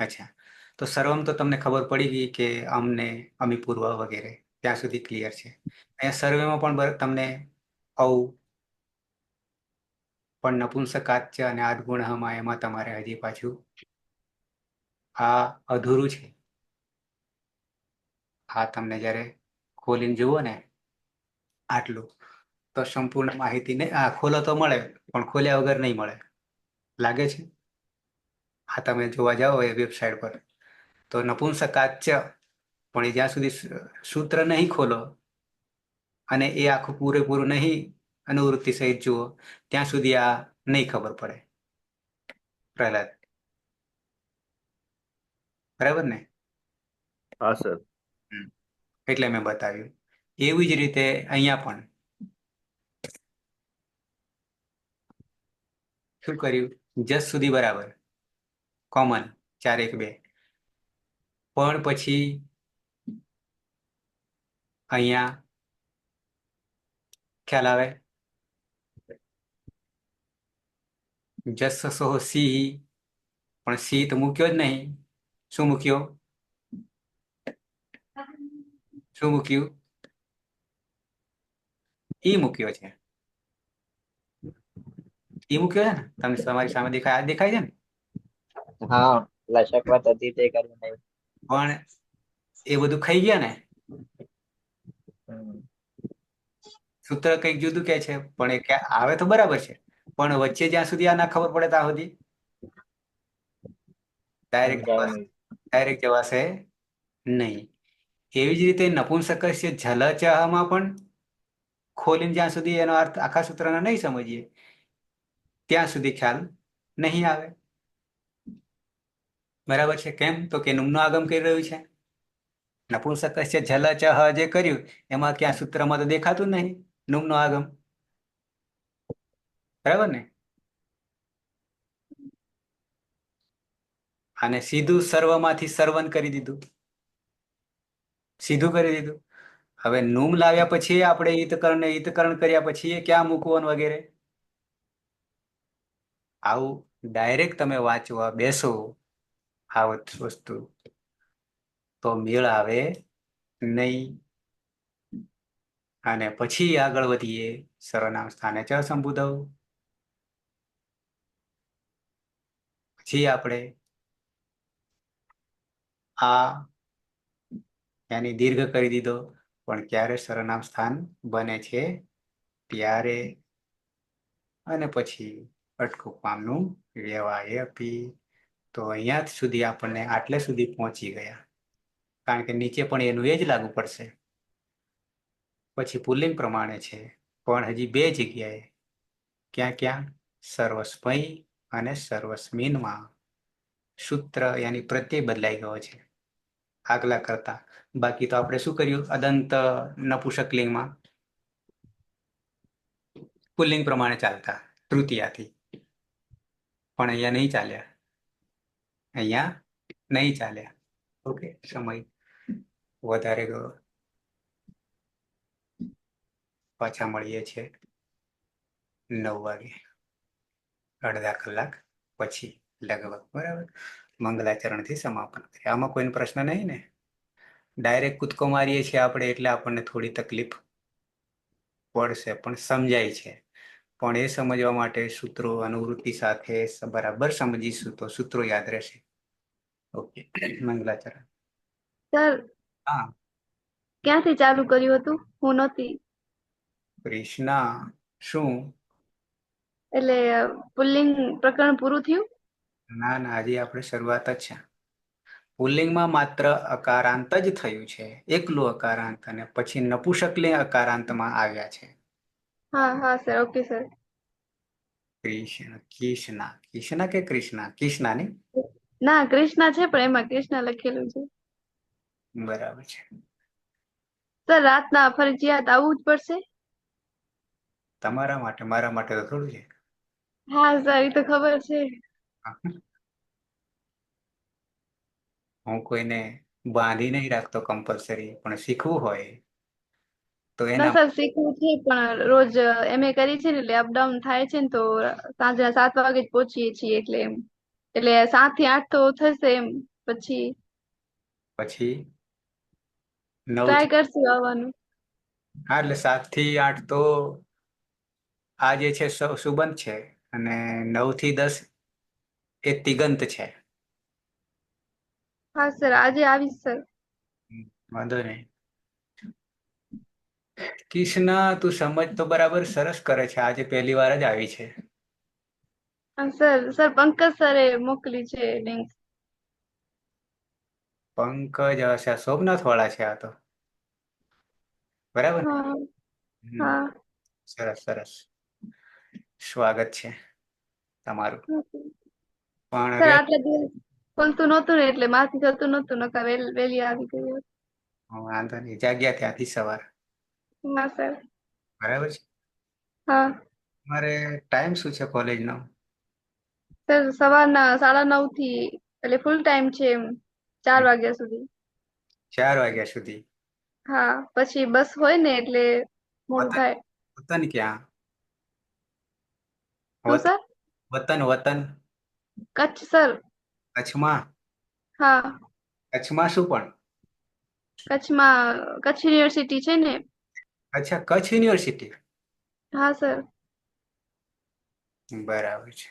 અચ્છા, તો સર્વમ તો તમને ખબર પડી ગઈ કે અમને, અમી પૂર્વ વગેરે ત્યાં સુધી ક્લિયર છે. અહીંયા સર્વેમાં પણ તમને આવું, પણ નપુંસકાચ્ય અને આદગુણમાં એમાં તમારે હજી પાછું આ અધૂરું છે. આ તમને જ્યારે ખોલીને જુઓ ને આટલું, તો સંપૂર્ણ માહિતી ને આ ખોલો તો મળે, પણ ખોલ્યા વગર નહીં મળે. લાગે છે? આ તમે જોવા જાઓ એ વેબસાઇટ પર તો નપુંસકાચ્ય, પણ એ જ્યાં સુધી સૂત્ર નહીં ખોલો અને એ આખું પૂરેપૂરું નહીં અનુવૃત્તિ સહિત જુઓ ત્યાં સુધી આ નહીં ખબર પડે. પ્રહલાદ, બરાબર ને? હા સર. એટલે મેં બતાવ્યું. એવી જ રીતે અહીંયા પણ શું કર્યું? જસ સુધી બરાબર, કોમન 4 1 2, પણ પછી અહીંયા ખ્યાલ આવે જસ સો સી, પણ સી તો મૂક્યો જ નહીં. શું મૂક્યો? શું મૂક્યું? ઈ મૂક્યો છે. ઈ મૂક્યો છે ને, તમને તમારી સામે દેખાય છે ને? હા લશકવત હતી તે કર્યું નહીં. પણ એ બધું ખાઈ ગયા ને. સૂત્ર કંઈક જુદું કે છે, પણ એ આવે તો બરાબર છે, પણ વચ્ચે જ્યાં સુધી આ ના ખબર પડે ત્યાં સુધી ડાયરેક્ટ જવાશે નહીં. એવી જ રીતે નપુંસકસ્ય ઝલચમાં પણ ખોલીને જ્યાં સુધી એનો અર્થ આખા સૂત્રને નહીં સમજીએ ત્યાં સુધી ખ્યાલ નહીં આવે. બરાબર છે? કેમ? તો કે નુમનો આગમ કરી રહ્યું છે. નપુંસકસ્ય ઝલચ જે કર્યું એમાં ક્યાં સૂત્રમાં તો દેખાતું જ નહીં નુમનો આગમ. બરાબર ને? અને સીધું સર્વમાંથી સર્વન કરી દીધું, સીધું કરી દીધું. હવે નુમ લાવ્યા પછી આપણે ઈતકરણ કર્યા પછી એ ક્યાં મૂકવાનું વગેરે, આવું ડાયરેક્ટ તમે વાંચવા બેસો આ વસ્તુ તો મેળ આવે નહીં. અને પછી આગળ વધીએ સર્વનામ સ્થાને ચ સંબોધવ. પછી આપણે આ એની દીર્ઘ કરી દીધો, પણ ક્યારે સર્વનામ સ્થાન બને છે ત્યારે. અને પછી અટકું પામનું વ્યવાય અપી. તો અહીંયા સુધી આપણને આટલે સુધી પહોંચી ગયા, કારણ કે નીચે પણ એનું એ જ લાગુ પડશે. પછી પુલ્લિંગ પ્રમાણે છે, પણ હજી બે જગ્યાએ. ક્યાં ક્યાં? સર્વસ્મય અને સર્વસ્મિનમાં સૂત્ર યાની પ્રત્યય બદલાઈ ગયો છે આગલા કરતા. બાકી તો આપણે શું કર્યું? અદંત નપુંસકલિંગમાં પુલ્લિંગ પ્રમાણે ચાલતા તૃતીયાથી, પણ અહીંયા નહીં ચાલ્યા. અહીંયા નહીં ચાલ્યા. ઓકે, સમય વધારે ગયો. પાછા મળીએ છીએ 9 વાગે, અડધા કલાક પછી લગભગ. બરાબર, મંગલાચરણથી સમાપન કરીએ. આમાં કોઈનો પ્રશ્ન નહીં ને? ડાયરેક્ટ કૂદકો મારીએ છીએ આપણે એટલે આપણને થોડી તકલીફ પડશે, પણ સમજાય છે. પણ એ સમજવા માટે સૂત્રો અનુવૃત્તિ સાથે બરાબર સમજીશું તો સૂત્રો યાદ રહેશે. ઓકે, મંગલાચરણ. સર હા, ક્યાંથી ચાલુ કર્યું હતું? હું નહોતી. કૃષ્ણા શું? એટલે પુલ્લિંગ પ્રકરણ પૂરું થયું? ના ના, હજી આપણે શરૂઆત જ છે. પુલ્લિંગમાં માત્ર અકારાંત જ થયું છે, એકલું અકારાંત, અને પછી નપુંસકલિંગ અકારાંતમાં આવ્યા છે. હા હા sir, okay sir. Krishna, Krishna, Krishna કે કૃષ્ણા? કિષ્ણા ને? ના, કૃષ્ણા છે પણ એમાં કૃષ્ણ લખેલું છે. બરાબર છે. સર રાતના ફરજિયાત આવવું જ પડશે? તમારા માટે, મારા માટે તો થોડું છે. હા સર, એ તો ખબર છે. હું કોઈને બાંધી નહીં રાખતો કમ્પલસરી, પણ શીખવું હોય તો ના એના સર, શીખવું છે પણ રોજ MA કરી છે ને એટલે અપડાઉન થાય છે ને, તો સાંજે 7 વાગે જ પહોંચીએ છીએ એટલે એમ. એટલે 7 થી 8 તો થશે એમ. પછી પછી 9 ટ્રાય કરશું આવવાનું. હા, એટલે 7 થી 8 તો આ જે છે સુબંધ છે, અને 9 થી 10 એ તિગંત છે. હા સર, આજે આવીશ સર. વાંધો નહીં. કિષ્ણા, તું સમજ તો બરાબર સરસ કરે છે. આજે પહેલી વાર જ આવી છે. સર પંકજ સરે મોકલી છે લિંક. પંકજ હશે, સોમનાથ વાળા છે આ તો. બરાબર ને? હા હમ, હા. સરસ સરસ, સ્વાગત છે તમારું. પણ સર આટલા દિવસ ખોલતું નહોતું ને એટલે મારથી થતું નહોતું, નકર વહેલી આવી ગઈ હોત. વાંધો નહીં, જાગ્યા ત્યાંથી સવાર. હા સર. બરાબર છે. હા તમારે ટાઈમ શું છે કોલેજનો? સર, સવારના 9:30 થી એટલે ફૂલ ટાઈમ છે એમ, 4 વાગ્યા સુધી. 4 વાગ્યા સુધી. હા, પછી બસ હોય ને એટલે મોડું વતન, થાય. વતન ક્યાં? શું સર? વતન વતન કચ્છ સર. કચ્છમાં? હા, કચ્છમાં શું પણ? કચ્છમાં કચ્છ યુનિવર્સિટી છે ને. અચ્છા, કચ્છ યુનિવર્સિટી. હા સર. બરાબર છે.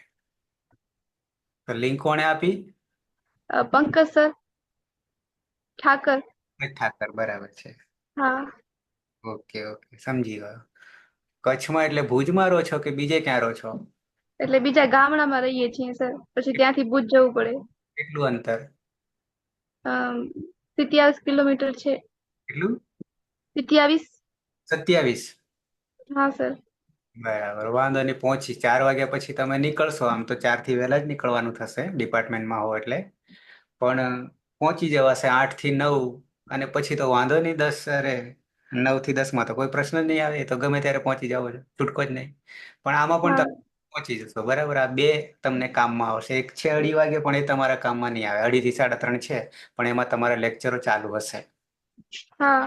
તો લિંક કોણે આપી? પંકજ સર ઠાકર. ઠાકર, બરાબર છે. હા, ઓકે ઓકે, સમજી ગયો. કચ્છમાં એટલે ભુજમાં રહો છો કે બીજે ક્યાં રહો છો? એટલે બીજા ગામડામાં રહીએ છીએ સર, પછી ત્યાંથી ભુજ જવું પડે. કેટલું અંતર? 27 કિલોમીટર છે. કેટલું? 27. 27. હા સર. બરાબર, વાંધો નહીં. પહોંચી 4 વાગ્યા પછી તમે નીકળશો. આમ તો 4 થી વહેલા જ નીકળવાનું થશે ડિપાર્ટમેન્ટમાં હો એટલે, પણ પહોંચી જવાશે 8 થી 9. અને પછી તો વાંધો નહીં, 10 અરે 9 થી 10 માં તો કોઈ પ્રશ્ન જ નહીં આવે. એ તો ગમે ત્યારે પહોંચી જાવ છો, છૂટકો જ નહીં. પણ આમાં પણ હા તમે પહોંચી જશો. બરાબર, આ બે તમને કામમાં આવશે. એક છે 2:30 વાગે, પણ એ તમારા કામમાં નહીં આવે. 2:30 થી 3:30 છે, પણ એમાં તમારા લેક્ચરો ચાલુ હશે. હા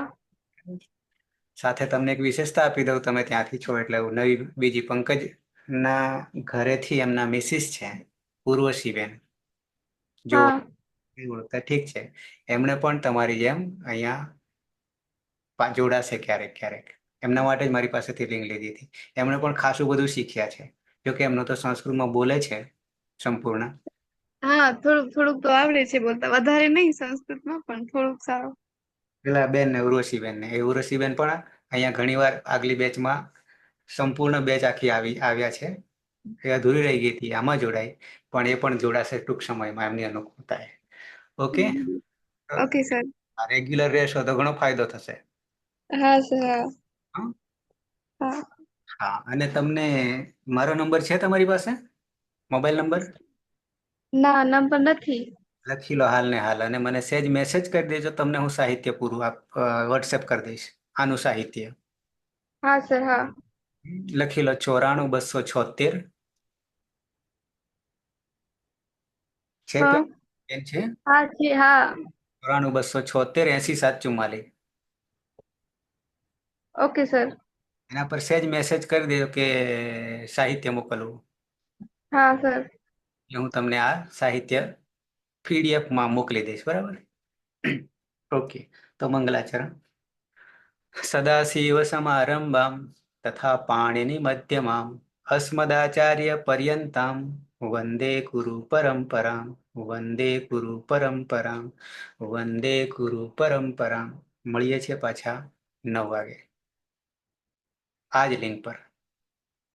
સાથે તમને એક વિશેષતા આપી દઉં, તમે ત્યાંથી છો એટલે નવી બીજી પંકજ ના ઘરેથી એમના મિસિસ છે ઉર્વશીબેન. જો હા એવું તો ઠીક છે. એમણે પણ તમારી જેમ અહીંયા જોડાશે ક્યારેક ક્યારેક. એમના માટે જ મારી પાસેથી લિંક લીધી હતી. એમણે પણ ખાસું બધું શીખ્યા છે. જોકે એમનો તો સંસ્કૃતમાં બોલે છે સંપૂર્ણ. હા, થોડુંક થોડુંક તો આવડે છે બોલતા, વધારે નહીં સંસ્કૃતમાં, પણ થોડુંક સારું. પેલા બેન ને ઉર્વશીબેન પણ અહીંયા ઘણીવાર આગલી બેચમાં સંપૂર્ણ બેચ આખી આવ્યા છે. એ અધૂરી રહી ગઈ હતી, આમાં જોડાય, પણ એ પણ જોડાશે ટૂંક સમયમાં એમની અનુકૂળતાએ. Okay, okay sir. રેગ્યુલર રહેશો તો ઘણો ફાયદો થશે. હા સર. હા. હા હા. હા. અને તમને મારો નંબર છે તમારી પાસે, મોબાઈલ નંબર? ના, નંબર નથી. લખી લો હાલ ને હાલ, અને મને સેજ મેસેજ કરી દેજો, તમને હું સાહિત્ય પૂરું વોટ્સએપ કરી દઈશ, આનું સાહિત્ય. હા સર. હા. લખી લો 94 276 છે, હા. પેન છે? હા છે. હા. 94 276 87 44. Okay sir. એના પર સેજ મેસેજ કરી દેજો કે સાહિત્ય મોકલવું. હા સર. એટલે હું તમને આ સાહિત્ય પીડીએફમાં મોકલી દઈશ, બરાબર? ઓકે, તો મંગલાચરણ. સદાશિવ સમારંભામ તથા પાણીની મધ્યમામ અસ્મદાચાર્ય પર્યંતામ વંદે ગુરુ પરંપરામ વંદે ગુરુ પરંપરામ વંદે ગુરુ પરંપરામ. મળીએ છીએ પાછા 9 વાગે આ જ લિંક પર.